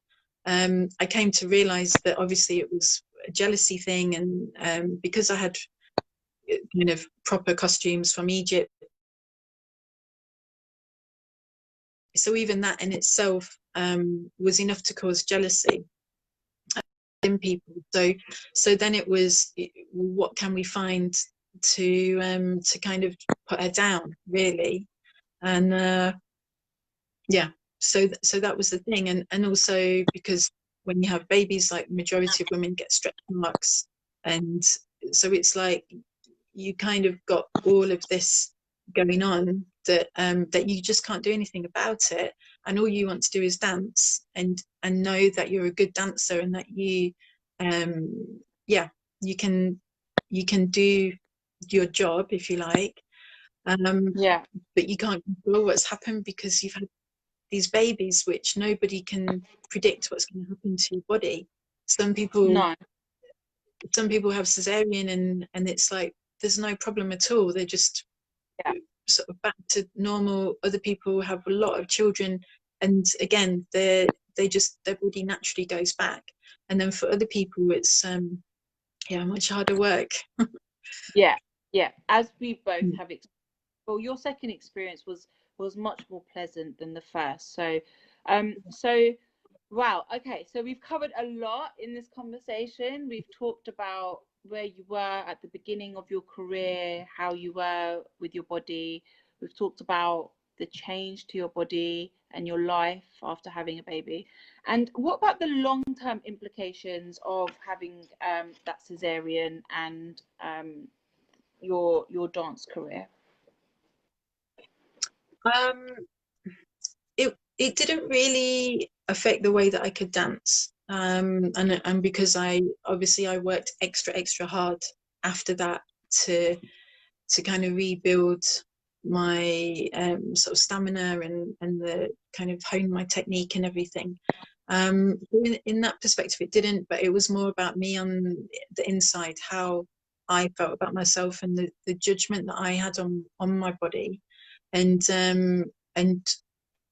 I came to realize that obviously it was a jealousy thing, and because I had kind of proper costumes from Egypt, so even that in itself was enough to cause jealousy in people. So then it was, what can we find to kind of put her down, really? And yeah, so that was the thing. And also because when you have babies, like, majority of women get stretch marks, and so it's like you kind of got all of this going on that that you just can't do anything about it, and all you want to do is dance and know that you're a good dancer, and that you yeah, you can do your job, if you like, Yeah. but you can't control what's happened, because you've had these babies which nobody can predict what's going to happen to your body. Some people No. have cesarean, and it's like there's no problem at all, they're just sort of back to normal. Other people have a lot of children, and again their body naturally goes back. And then for other people it's much harder work. Yeah, as we both have well, your second experience was much more pleasant than the first. So wow, okay, so we've covered a lot in this conversation. We've talked about where you were at the beginning of your career, how you were with your body. We've talked about the change to your body and your life after having a baby. And what about the long-term implications of having that cesarean and your dance career? It didn't really affect the way that I could dance, and because I worked extra hard after that to kind of rebuild my sort of stamina, and the kind of hone my technique and everything. In that perspective it didn't, but it was more about me on the inside, how I felt about myself, and the judgment that I had on my body, and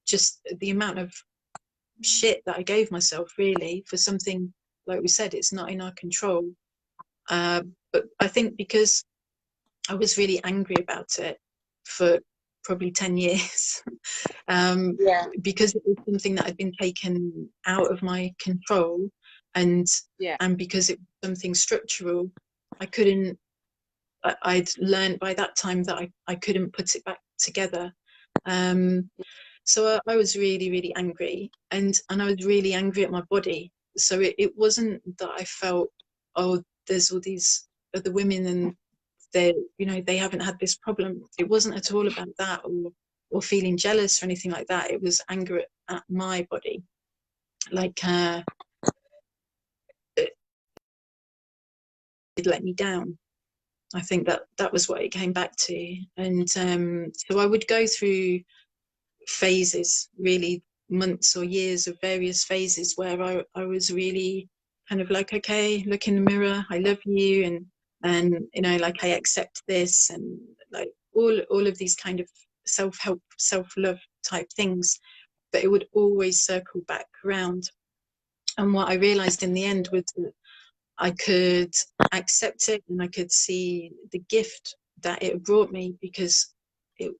just the amount of shit that I gave myself, really, for something, like we said, it's not in our control. But I think because I was really angry about it for probably 10 years, because it was something that had been taken out of my control, and Yeah. and because it was something structural, I'd learned by that time that I couldn't put it back together. So I was really, really angry, and I was really angry at my body. So it wasn't that I felt, oh, there's all these other women and they haven't had this problem. It wasn't at all about that, or feeling jealous or anything like that. It was anger at my body, like it let me down. I think that was what it came back to. And so I would go through phases, really months or years of various phases, where I was really kind of like, okay, look in the mirror, I love you, and like, I accept this, and like all of these kind of self-help, self-love type things. But it would always circle back around. And what I realized in the end was that I could accept it, and I could see the gift that it brought me, because it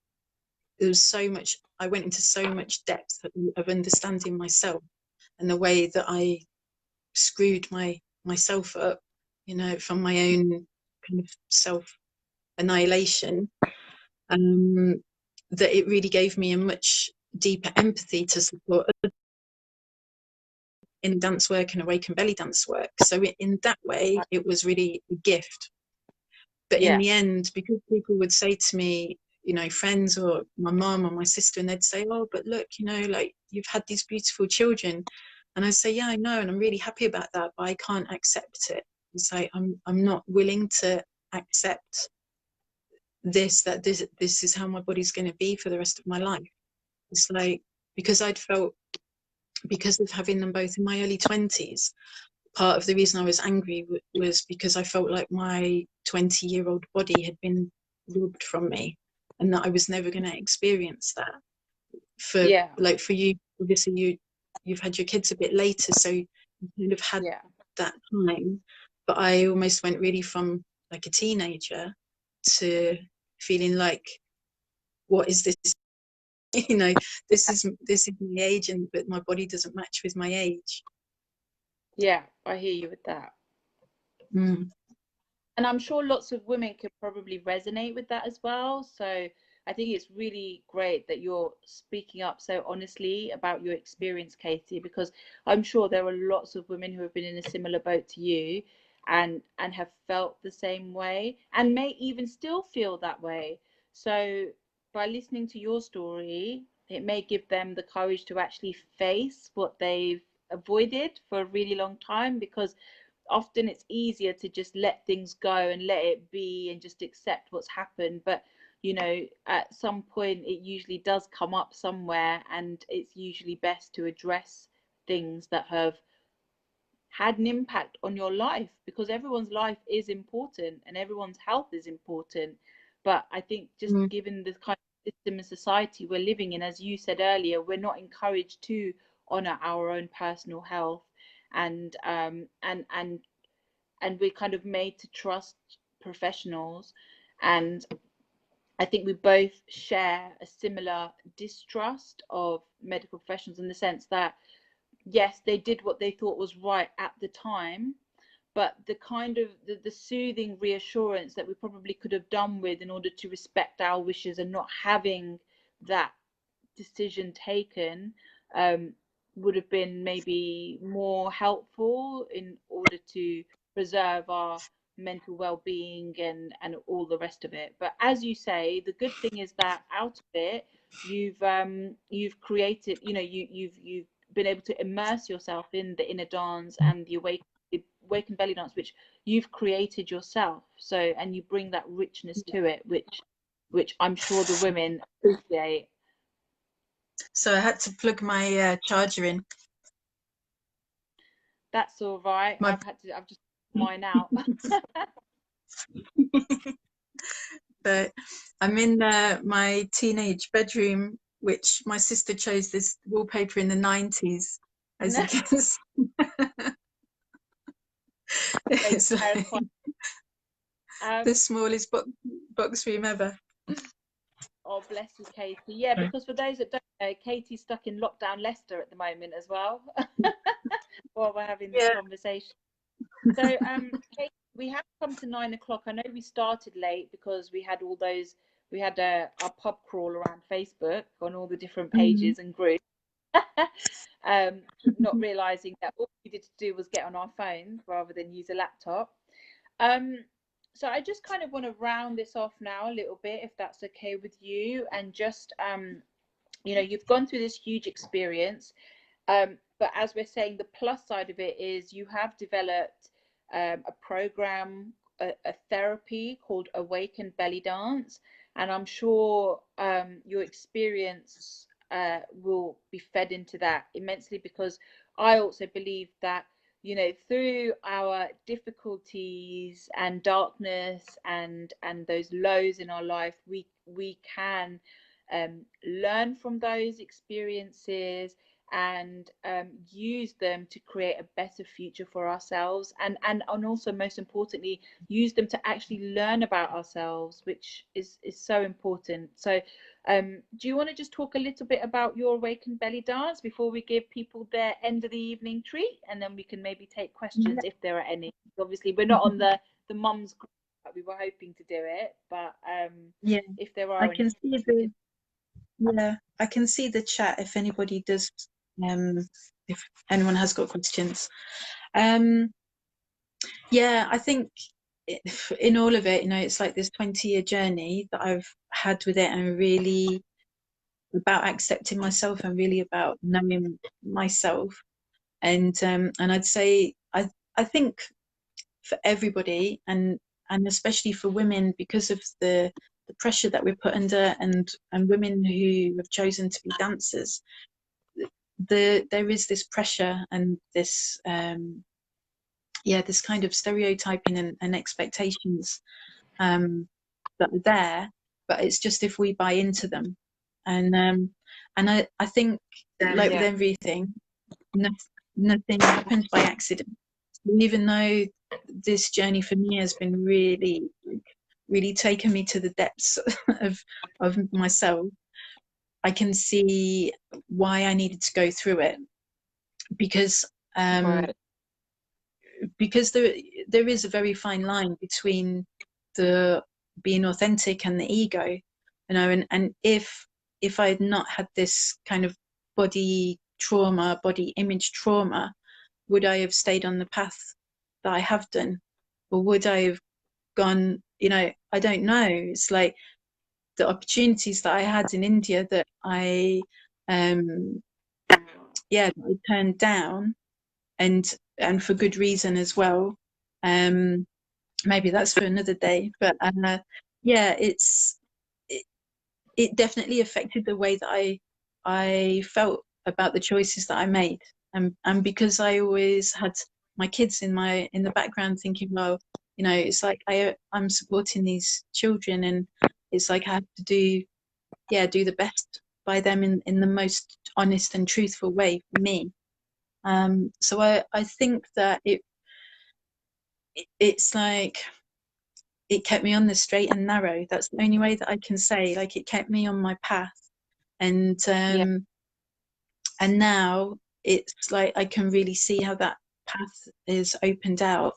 was so much, I went into so much depth of understanding myself and the way that I screwed myself up, from my own kind of self annihilation, that it really gave me a much deeper empathy to support in dance work and awaken belly dance work. So in that way, it was really a gift. But in the end, because people would say to me, friends or my mom or my sister, and they'd say, oh, but look, like, you've had these beautiful children. And I say, yeah, I know, and I'm really happy about that, but I can't accept it. It's like, I'm not willing to accept that this is how my body's going to be for the rest of my life. It's like, because I'd felt, because of having them both in my early 20s, part of the reason I was angry was because I felt like my 20-year-old body had been robbed from me, and that I was never going to experience that. For you, obviously you've had your kids a bit later, so you kind of had that time. But I almost went really from like a teenager to feeling like, what is this? This is my age, but my body doesn't match with my age. Yeah, I hear you with that. And I'm sure lots of women could probably resonate with that as well. So I think it's really great that you're speaking up so honestly about your experience, Katie, because I'm sure there are lots of women who have been in a similar boat to you and have felt the same way, and may even still feel that way. So by listening to your story, it may give them the courage to actually face what they've avoided for a really long time, because often it's easier to just let things go and let it be and just accept what's happened. But at some point it usually does come up somewhere, and it's usually best to address things that have had an impact on your life, because everyone's life is important and everyone's health is important. But I think just given the kind of system and society we're living in, as you said earlier, we're not encouraged to honor our own personal health, and we're kind of made to trust professionals. And I think we both share a similar distrust of medical professionals, in the sense that yes, they did what they thought was right at the time, but the kind of the soothing reassurance that we probably could have done with, in order to respect our wishes and not having that decision taken, would have been maybe more helpful in order to preserve our mental well-being and all the rest of it. But as you say, the good thing is that out of it, you've created, you've been able to immerse yourself in the inner dance and the awaken belly dance, which you've created yourself. So, and you bring that richness to it, which I'm sure the women appreciate. So I had to plug my charger in. That's all right. I've just mine out. But I'm in my teenage bedroom, which my sister chose this wallpaper in the 90s, as you can see. It's like the smallest box room ever. Oh, bless you, Katie. Yeah, because for those that don't know, Katie's stuck in lockdown Leicester at the moment as well. while we're having this conversation. So, Kate, we have come to 9 o'clock. I know we started late because we had our pub crawl around Facebook on all the different pages and groups. Not realizing that all we needed to do was get on our phones rather than use a laptop. So I just kind of want to round this off now a little bit, if that's okay with you, and just you know, you've gone through this huge experience, but as we're saying, the plus side of it is you have developed a program, a therapy called Awaken Bellydance, and I'm sure your experience will be fed into that immensely, because I also believe that, you know, through our difficulties and darkness and those lows in our life, we can learn from those experiences and use them to create a better future for ourselves, and also, most importantly, use them to actually learn about ourselves, which is so important. So do you want to just talk a little bit about your Awaken Bellydance before we give people their end of the evening treat, and then we can maybe take questions if there are any? Obviously we're not on the mums group, but we were hoping to do it, but if there are I can see the I can see the chat if anybody does, if anyone has got questions. I think in all of it, you know, it's like this 20-year journey that I've had with it, and really about accepting myself and really about knowing myself. And I'd say I think for everybody, and especially for women, because of the pressure that we're put under, and women who have chosen to be dancers, there is this pressure and this this kind of stereotyping and expectations that are there, but it's just if we buy into them. And I think, like with everything, nothing happens by accident. Even though this journey for me has been really taken me to the depths of myself, I can see why I needed to go through it, because because there is a very fine line between the being authentic and the ego, you know. And if I had not had this kind of body image trauma, would I have stayed on the path that I have done, or would I have gone, you know, I don't know. It's like the opportunities that I had in India that I turned down, and for good reason as well. Maybe that's for another day, but it definitely affected the way that I felt about the choices that I made, and because I always had my kids in the background, thinking, well, you know, it's like I'm supporting these children, and it's like I have to do the best by them in the most honest and truthful way for me. So I think that it's like it kept me on the straight and narrow. That's the only way that I can say. Like, it kept me on my path, and now it's like I can really see how that path is opened out,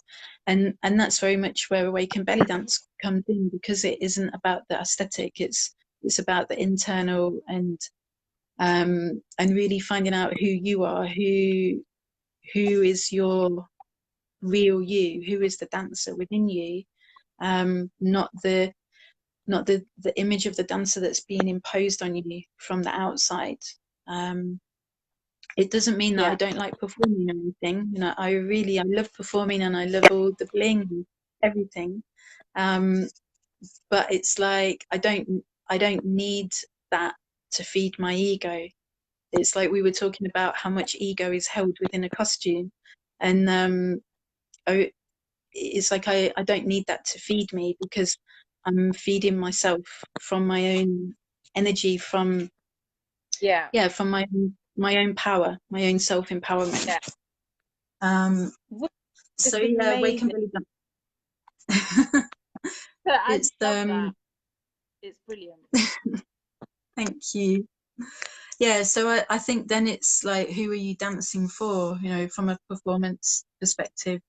and that's very much where Awaken Bellydance comes in, because it isn't about the aesthetic. It's about the internal, and really finding out who you are, who is your real you, who is the dancer within you, not the image of the dancer that's being imposed on you from the outside. It doesn't mean that I don't like performing or anything. You know, I love performing, and I love all the bling and everything. But it's like I don't need that to feed my ego. It's like we were talking about how much ego is held within a costume, and it's like I don't need that to feed me, because I'm feeding myself from my own energy, from from my own power, my own self-empowerment. So Awaken Bellydance. It's brilliant. Thank you. Yeah, so I think then it's like, who are you dancing for, you know, from a performance perspective?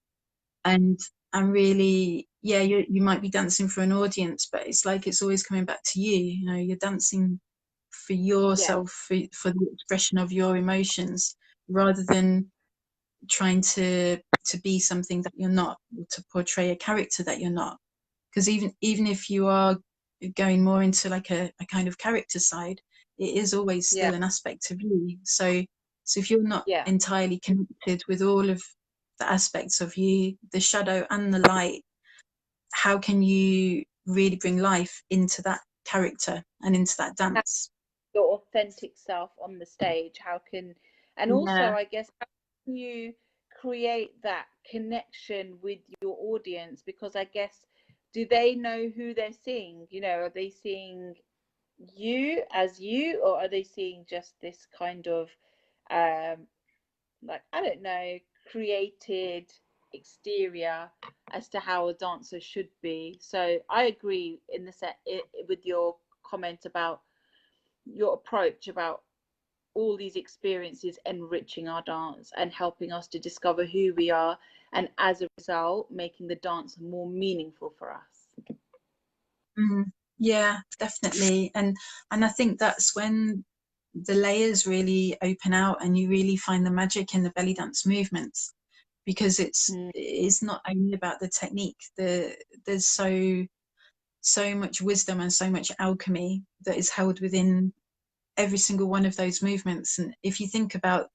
And really, yeah, you might be dancing for an audience, but it's like it's always coming back to you. You know, you're dancing for yourself, for the expression of your emotions, rather than trying to be something that you're not, or to portray a character that you're not. Because even if you are going more into like a kind of character side, it is always still an aspect of you. So if you're not entirely connected with all of the aspects of you, the shadow and the light, how can you really bring life into that character and into that dance? Your authentic self on the stage, and also Yeah. I guess, how can you create that connection with your audience? Because I guess, do they know who they're seeing? You know, are they seeing you as you, or are they seeing just this kind of like, I don't know, created exterior as to how a dancer should be? So I agree in the set with your comment about your approach about all these experiences enriching our dance and helping us to discover who we are, and as a result making the dance more meaningful for us. Yeah, definitely. And I think that's when the layers really open out and you really find the magic in the belly dance movements, because it's not only about the technique. There's so much wisdom and so much alchemy that is held within every single one of those movements. And if you think about,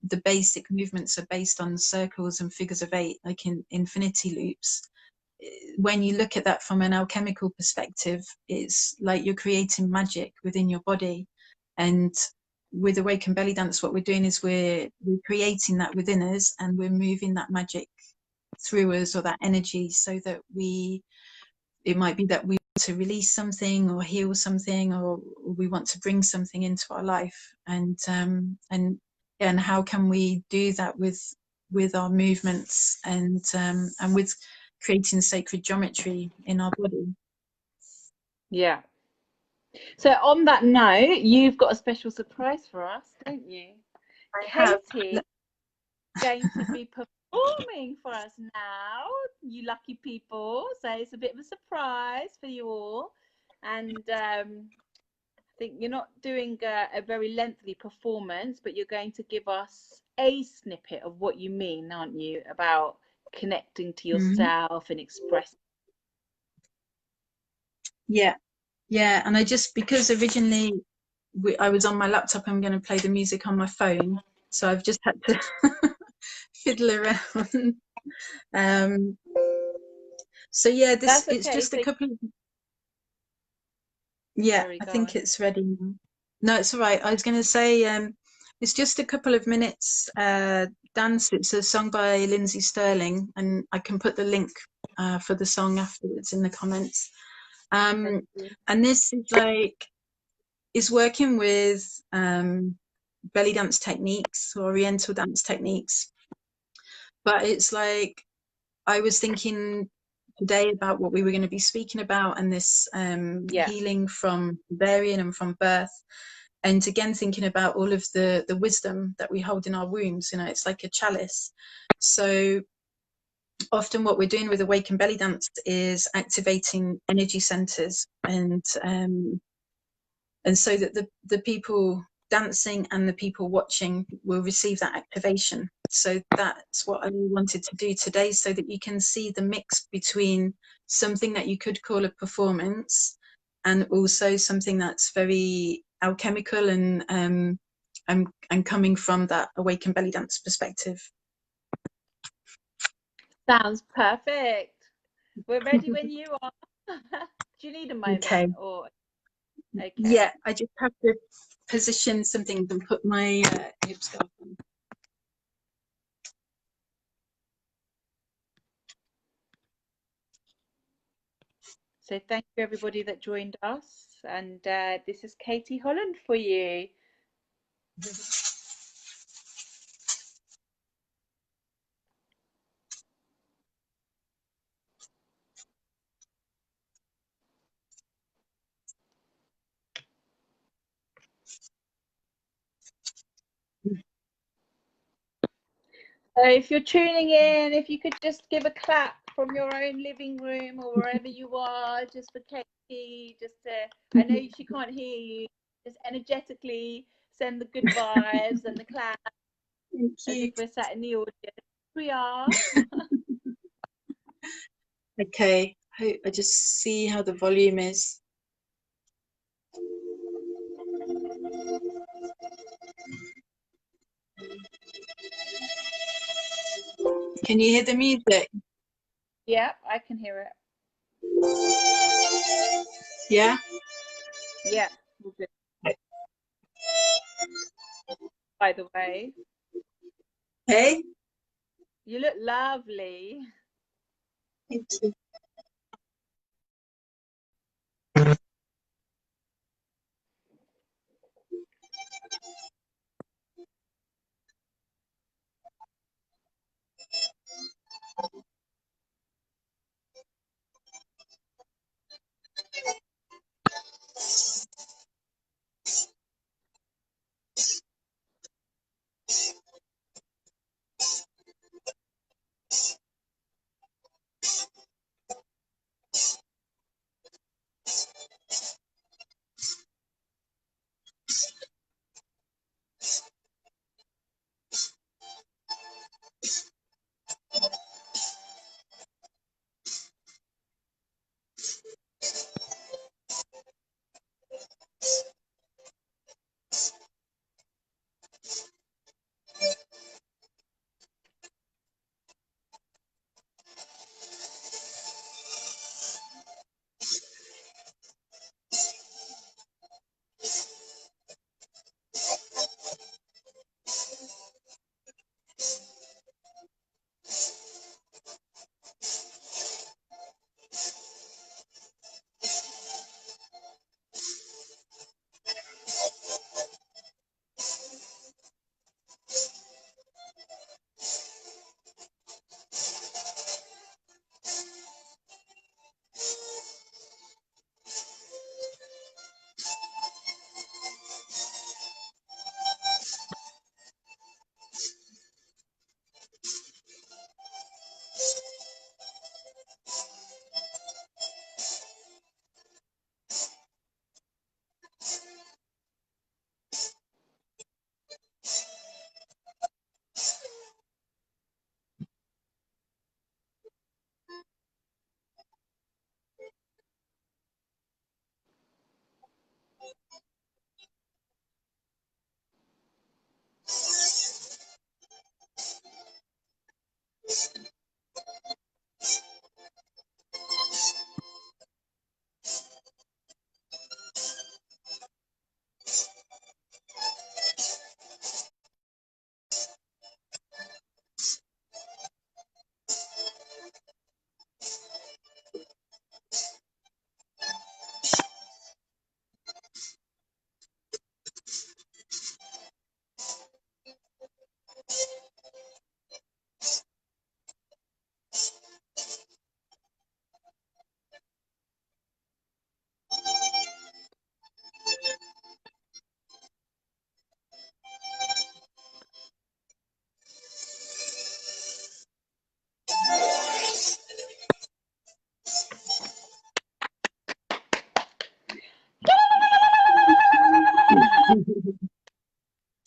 the basic movements are based on circles and figures of eight, like in infinity loops. When you look at that from an alchemical perspective, it's like you're creating magic within your body. And with Awaken Belly Dance, what we're doing is we're creating that within us, and we're moving that magic through us, or that energy, so that it might be that we want to release something or heal something, or we want to bring something into our life. And how can we do that with our movements, and with creating sacred geometry in our body? Yeah. So on that note, you've got a special surprise for us, don't you? Katie is going to be performing for us now, you lucky people. So it's a bit of a surprise for you all. And I think you're not doing a very lengthy performance, but you're going to give us a snippet of what you mean, aren't you, about connecting to yourself and expressing. Yeah, and because originally I was on my laptop, I'm going to play the music on my phone, so I've just had to fiddle around. So yeah, it's just a couple of, Sorry, I think it's ready now. No, it's all right. I was going to say, it's just a couple of minutes dance. It's a song by Lindsay Sterling, and I can put the link for the song afterwards in the comments. And this is working with belly dance techniques, or oriental dance techniques. But it's like, I was thinking today about what we were going to be speaking about, and this healing from Cesarean and from birth. And again, thinking about all of the wisdom that we hold in our wombs. You know, it's like a chalice. So often what we're doing with Awaken Belly Dance is activating energy centers, and so that the people dancing and the people watching will receive that activation. So that's what I wanted to do today, so that you can see the mix between something that you could call a performance, and also something that's very alchemical and coming from that Awaken Belly Dance perspective. Sounds perfect. We're ready when you are. Do you need a moment? Okay. Or okay. Yeah, I just have to position something and put my hip scarf on. So thank you everybody that joined us, and this is Katie Holland for you. So if you're tuning in, if you could just give a clap from your own living room or wherever you are, just for Katie, just to, I know she can't hear you, just energetically send the good vibes and the clap as if we're sat in the audience. We are. Okay, I just see how the volume is. Can you hear the music? Yeah, I can hear it. Yeah? Yeah, we're good. By the way. Hey? You look lovely. Thank you.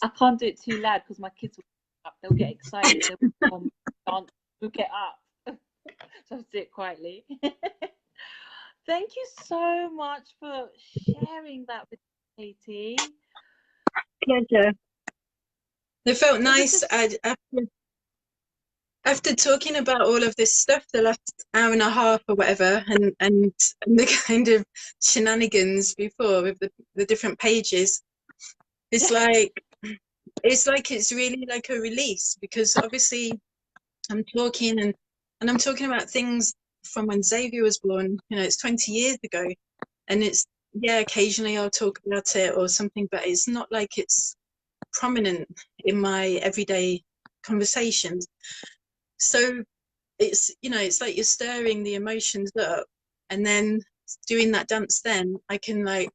I can't do it too loud because my kids will get up. They'll get excited. They'll dance. We'll get up. So I'll do it quietly. Thank you so much for sharing that with Katie. Pleasure. It felt nice. After talking about all of this stuff the last hour and a half or whatever, and the kind of shenanigans before with the different pages, it's like it's really like a release, because obviously I'm talking and I'm talking about things from when Xavier was born. You know, it's 20 years ago, and it's, yeah, occasionally I'll talk about it or something, but it's not like it's prominent in my everyday conversations. So it's, you know, it's like you're stirring the emotions up, and then doing that dance, then I can like,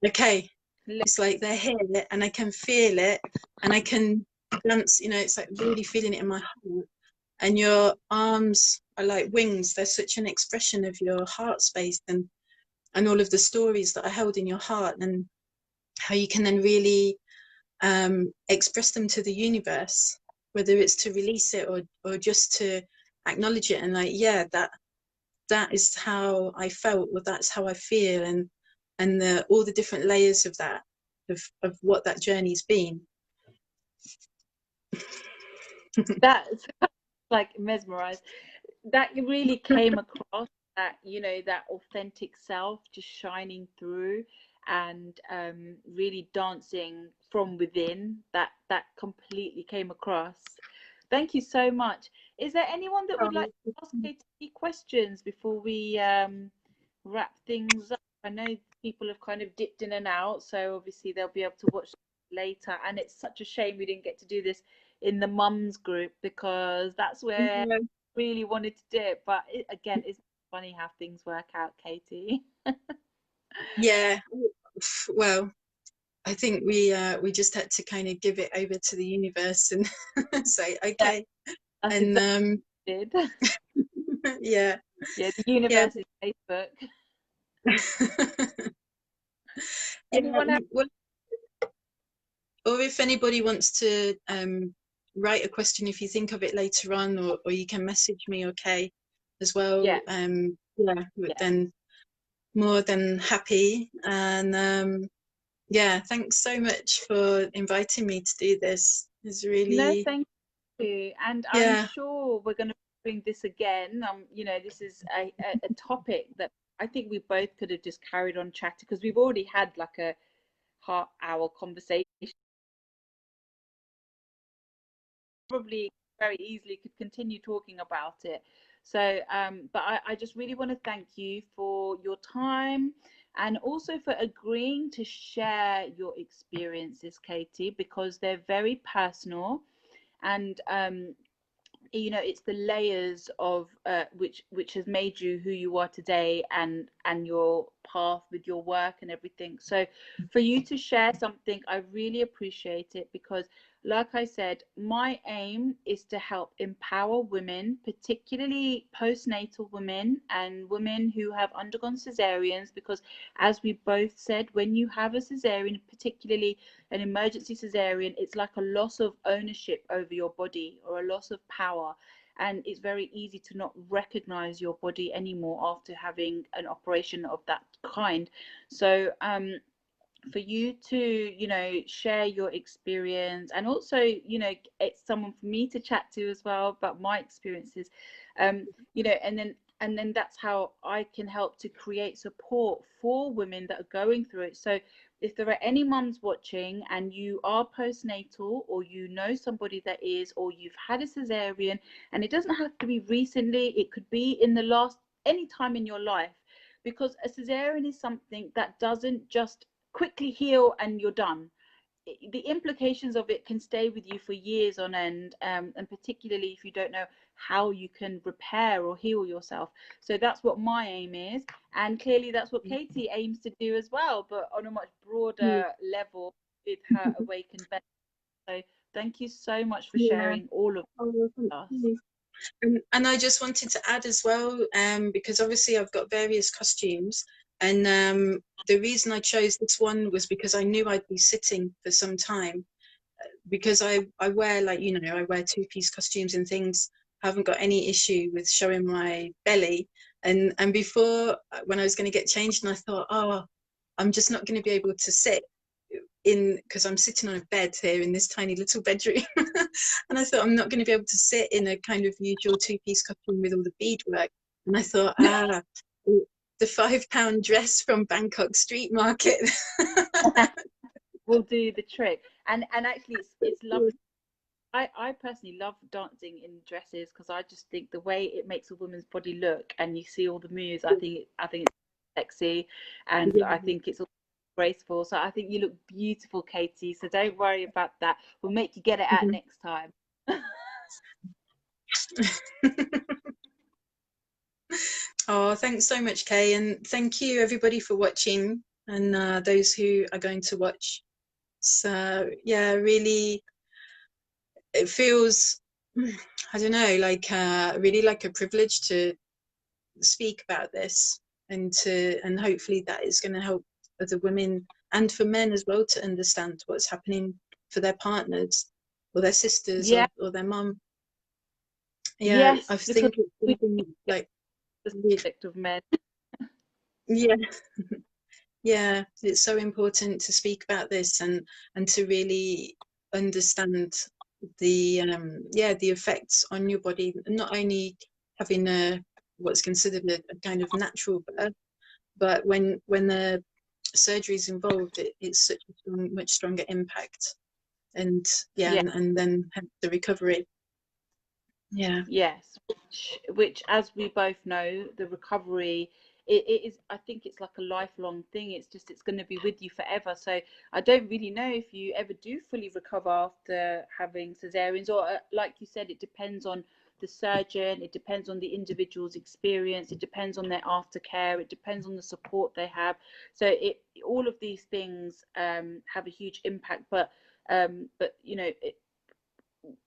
okay, it's like they're here and I can feel it, and I can dance, you know, it's like really feeling it in my heart. And your arms are like wings. They're such an expression of your heart space and all of the stories that are held in your heart, and how you can then really express them to the universe, whether it's to release it or just to acknowledge it. And like, yeah, that is how I felt, or that's how I feel, and all the different layers of that, of what that journey's been. That's like mesmerized. That really came across, that, you know, that authentic self just shining through, and really dancing from within. That completely came across. Thank you so much. Is there anyone that would like to ask Katie questions before we wrap things up? I know people have kind of dipped in and out, so obviously they'll be able to watch later. And it's such a shame we didn't get to do this in the mums group, because that's where I really wanted to do it. But again, it's funny how things work out, Katie. Yeah, well, I think we just had to kind of give it over to the universe and say, okay. Yeah, and exactly did. Yeah, the universe is Facebook. Anyone else? Well, or if anybody wants to write a question, if you think of it later on, or you can message me, okay, as well. Yeah. Then more than happy. And yeah, thanks so much for inviting me to do this. It's really, no, thank you. And I'm sure we're going to bring this again. You know, this is a topic that I think we both could have just carried on chatting, because we've already had like a half-hour conversation. Probably very easily could continue talking about it. So but I just really want to thank you for your time, and also for agreeing to share your experiences, Katie, because they're very personal. And you know, it's the layers of which has made you who you are today, and your path with your work and everything. So for you to share something, I really appreciate it, because like I said, my aim is to help empower women, particularly postnatal women and women who have undergone cesareans, because as we both said, when you have a cesarean, particularly an emergency cesarean, it's like a loss of ownership over your body, or a loss of power. And it's very easy to not recognize your body anymore after having an operation of that kind. So for you to, you know, share your experience, and also, you know, it's someone for me to chat to as well about my experiences, you know, and then that's how I can help to create support for women that are going through it. So if there are any mums watching and you are postnatal, or you know somebody that is, or you've had a cesarean, and it doesn't have to be recently, it could be in the last, any time in your life, because a cesarean is something that doesn't just quickly heal and you're done. The implications of it can stay with you for years on end, and particularly if you don't know how you can repair or heal yourself. So that's what my aim is, and clearly that's what Katie aims to do as well, but on a much broader level with her awakened benefit. So thank you so much for sharing all of us. And I just wanted to add as well, because obviously I've got various costumes, and the reason I chose this one was because I knew I'd be sitting for some time, because I wear, like, you know, I wear two-piece costumes and things. I haven't got any issue with showing my belly. And before, when I was going to get changed, and I thought, oh, I'm just not going to be able to sit in, because I'm sitting on a bed here in this tiny little bedroom. And I thought, I'm not going to be able to sit in a kind of usual two-piece costume with all the beadwork. And I thought, the £5 dress from Bangkok street market will do the trick. And actually it's lovely. I personally love dancing in dresses, because I just think the way it makes a woman's body look, and you see all the moves, I think it's sexy, and I think it's graceful. So I think you look beautiful, Katie, so don't worry about that. We'll make you get it out next time. Oh, thanks so much, Kay, and thank you everybody for watching, and those who are going to watch. So yeah, really it feels, I don't know, like really like a privilege to speak about this, and hopefully that is going to help other women and for men as well to understand what's happening for their partners or their sisters Yeah. or their mum. Yeah, Yes, I because think it's we something like, the subject of men. yeah. Yeah, it's so important to speak about this and to really understand the the effects on your body, not only having a what's considered a kind of natural birth, but when the surgery is involved, it's such a much stronger impact, and Yeah. and then the recovery. Yeah. Yes, which, as we both know, the recovery, it is, I think it's like a lifelong thing. It's just, it's going to be with you forever. So I don't really know if you ever do fully recover after having cesareans, or like you said, it depends on the surgeon, it depends on the individual's experience, it depends on their aftercare, it depends on the support they have. So all of these things have a huge impact. But you know,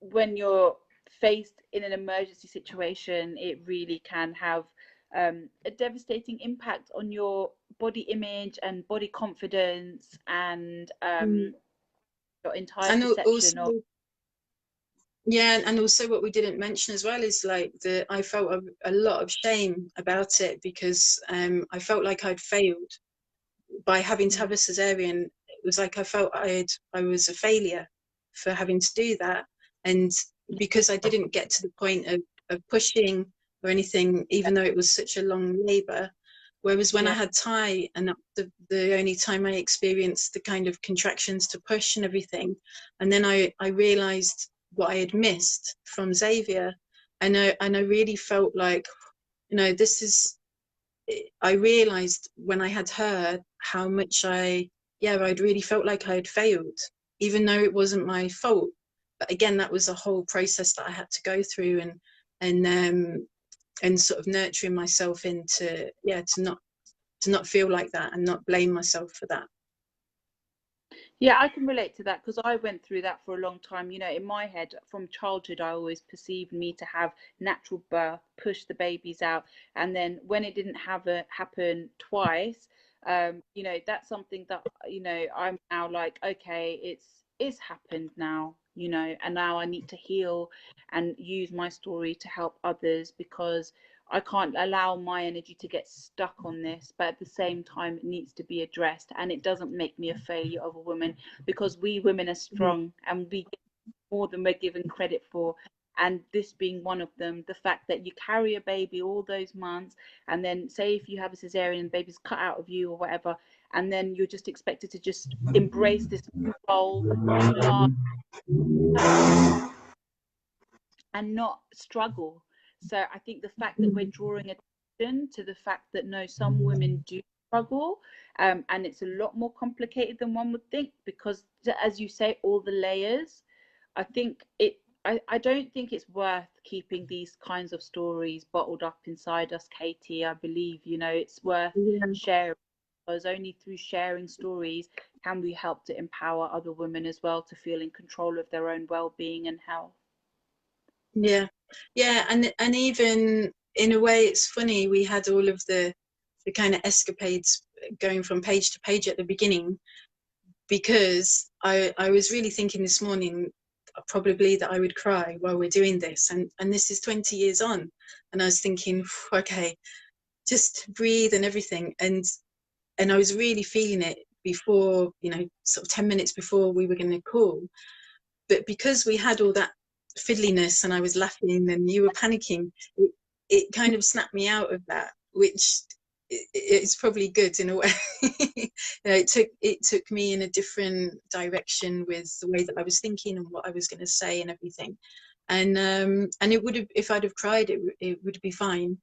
when you're faced in an emergency situation, it really can have a devastating impact on your body image and body confidence, and Mm. your entire And perception of. also, yeah, and also what we didn't mention as well is like I felt a lot of shame about it, because I felt like I'd failed by having to have a cesarean. It was like I felt I was a failure for having to do that, and because I didn't get to the point of pushing or anything, even though it was such a long labour. Whereas when I Yeah, had Thai, and the only time I experienced the kind of contractions to push and everything, and then I realised what I had missed from Xavier, and I really felt like, this is. I realised when I had her how much I'd really felt like I'd failed, even though it wasn't my fault. But again, that was a whole process that I had to go through, and sort of nurturing myself into to not feel like that and not blame myself for that. yeah, I can relate to that because I went through that for a long time. You know, in my head, from childhood, I always perceived me to have natural birth, push the babies out, and then when it didn't happen twice, you know, that's something that, you know, I'm now like, okay, it's happened now, you know, and now I need to heal and use my story to help others, because I can't allow my energy to get stuck on this, but at the same time, it needs to be addressed. And it doesn't make me a failure of a woman, because we women are strong and we get more than we're given credit for. And this being one of them, the fact that you carry a baby all those months, and then say if you have a cesarean and baby's cut out of you or whatever, and then you're just expected to just embrace this new role, new life, and not struggle. So I think the fact that we're drawing attention to the fact that no, some women do struggle, and it's a lot more complicated than one would think, because, as you say, all the layers. I think I don't think it's worth keeping these kinds of stories bottled up inside us, Katie. I believe, you know, it's worth sharing, because only through sharing stories can we help to empower other women as well to feel in control of their own well-being and health. Yeah, and even in a way, it's funny, we had all of the kind of escapades going from page to page at the beginning, because I was really thinking this morning probably that I would cry while we're doing this, and this is 20 years on, and I was thinking, okay, just breathe and everything, and I was really feeling it before, sort of 10 minutes before we were going to call. But because we had all that fiddliness and I was laughing and you were panicking, it kind of snapped me out of that, which it's probably good in a way. It took me in a different direction with the way that I was thinking and what I was going to say and everything. And it would have, if I'd have cried, it would be fine.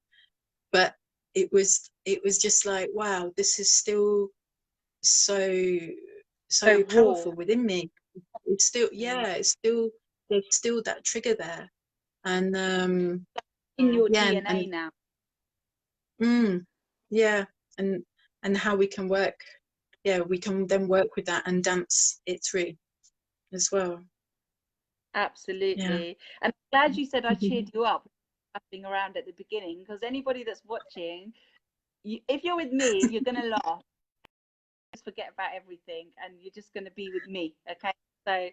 But it was just like, wow, this is still so So raw. powerful within me. It's still, it's still, there's still that trigger there, and In your yeah, DNA now. yeah, and how we can work, we can then work with that and dance it through as well. Absolutely. And I'm glad you said I cheered you up, laughing around at the beginning, because anybody that's watching, if you're with me, you're going to laugh, just forget about everything, and you're just going to be with me. Okay. So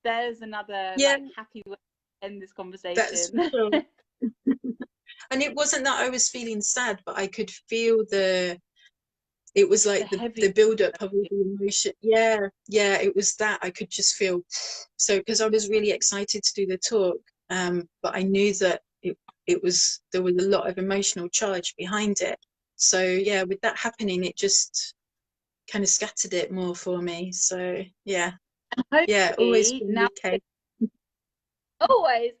there's another like happy way to end this conversation. That's true. And it wasn't that I was feeling sad, but I could feel it was like the build-up of all the emotion. Yeah, it was that. I could just feel, so because I was really excited to do the talk, but I knew that there was a lot of emotional charge behind it. So yeah, with that happening, it just kind of scattered it more for me. So yeah, always been now okay. Always.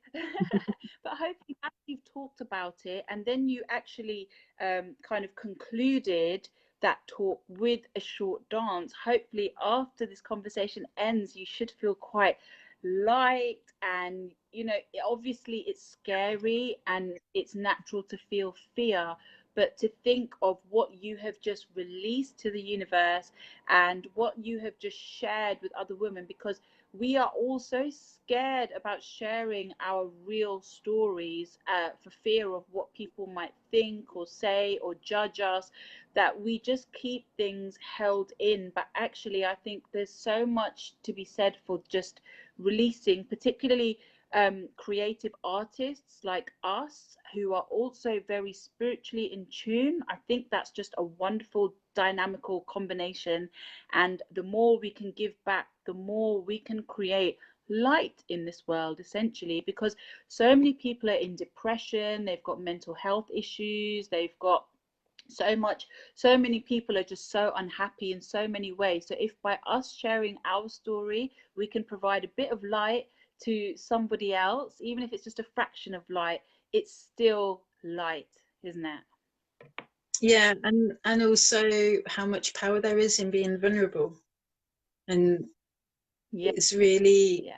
But hopefully after you've talked about it, and then you actually kind of concluded that talk with a short dance, hopefully after this conversation ends, you should feel quite light. And obviously it's scary and it's natural to feel fear, but to think of what you have just released to the universe and what you have just shared with other women, because we are all so scared about sharing our real stories for fear of what people might think or say or judge us, that we just keep things held in. But actually, I think there's so much to be said for just releasing, particularly creative artists like us who are also very spiritually in tune. I think that's just a wonderful dynamical combination, and the more we can give back, the more we can create light in this world, essentially, because so many people are in depression, they've got mental health issues, they've got so many people are just so unhappy in so many ways. So if by us sharing our story we can provide a bit of light to somebody else, even if it's just a fraction of light, it's still light, isn't it? Yeah, and also how much power there is in being vulnerable, and it's really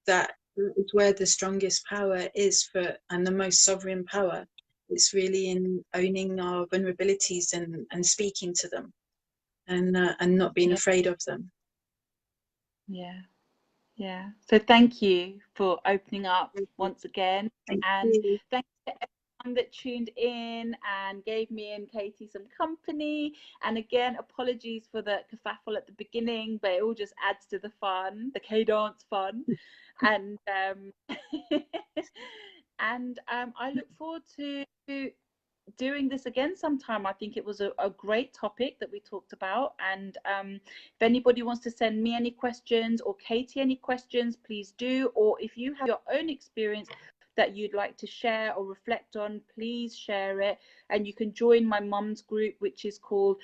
that is where the strongest power is and the most sovereign power. It's really in owning our vulnerabilities and speaking to them, and not being afraid of them. Yeah. So thank you for opening up once again, Thank and you. thank you to everyone that tuned in and gave me and Katie some company. And again, apologies for the kerfuffle at the beginning, but it all just adds to the fun, the K-dance fun. And I look forward to doing this again sometime. I think it was a great topic that we talked about, and if anybody wants to send me any questions or Katie any questions, please do. Or if you have your own experience that you'd like to share or reflect on, please share it. And you can join my mum's group, which is called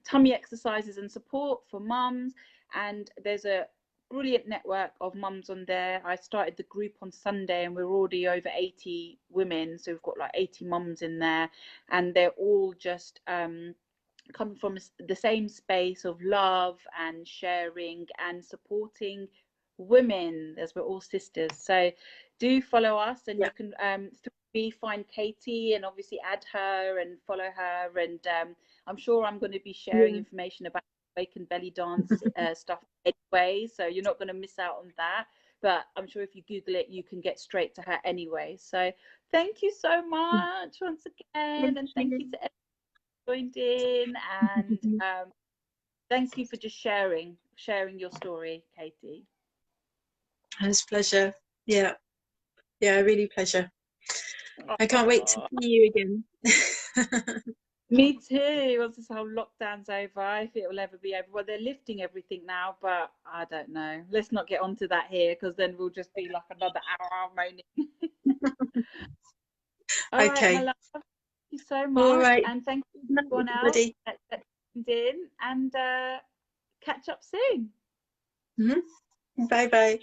Tummy Exercises and Support for Mums, and there's a brilliant network of mums on there. I started the group on Sunday and we're already over 80 women, so we've got like 80 mums in there, and they're all just coming from the same space of love and sharing and supporting women, as we're all sisters. So do follow us, and you can find Katie and obviously add her and follow her, and I'm sure I'm going to be sharing information about and Bellydance stuff anyway, so you're not going to miss out on that. But I'm sure if you Google it, you can get straight to her anyway. So thank you so much once again, and thank you to everyone who joined in, and thank you for just sharing your story, Katie. It's a pleasure. Yeah, really pleasure. I can't wait to see you again. Me too. Once this whole lockdown's over, if it will ever be over. Well, they're lifting everything now, but I don't know. Let's not get onto that here, because then we'll just be like another hour moaning. All right, my love. Thank you so much. All right. And thank you to everyone else that tuned in, and catch up soon. Bye-bye.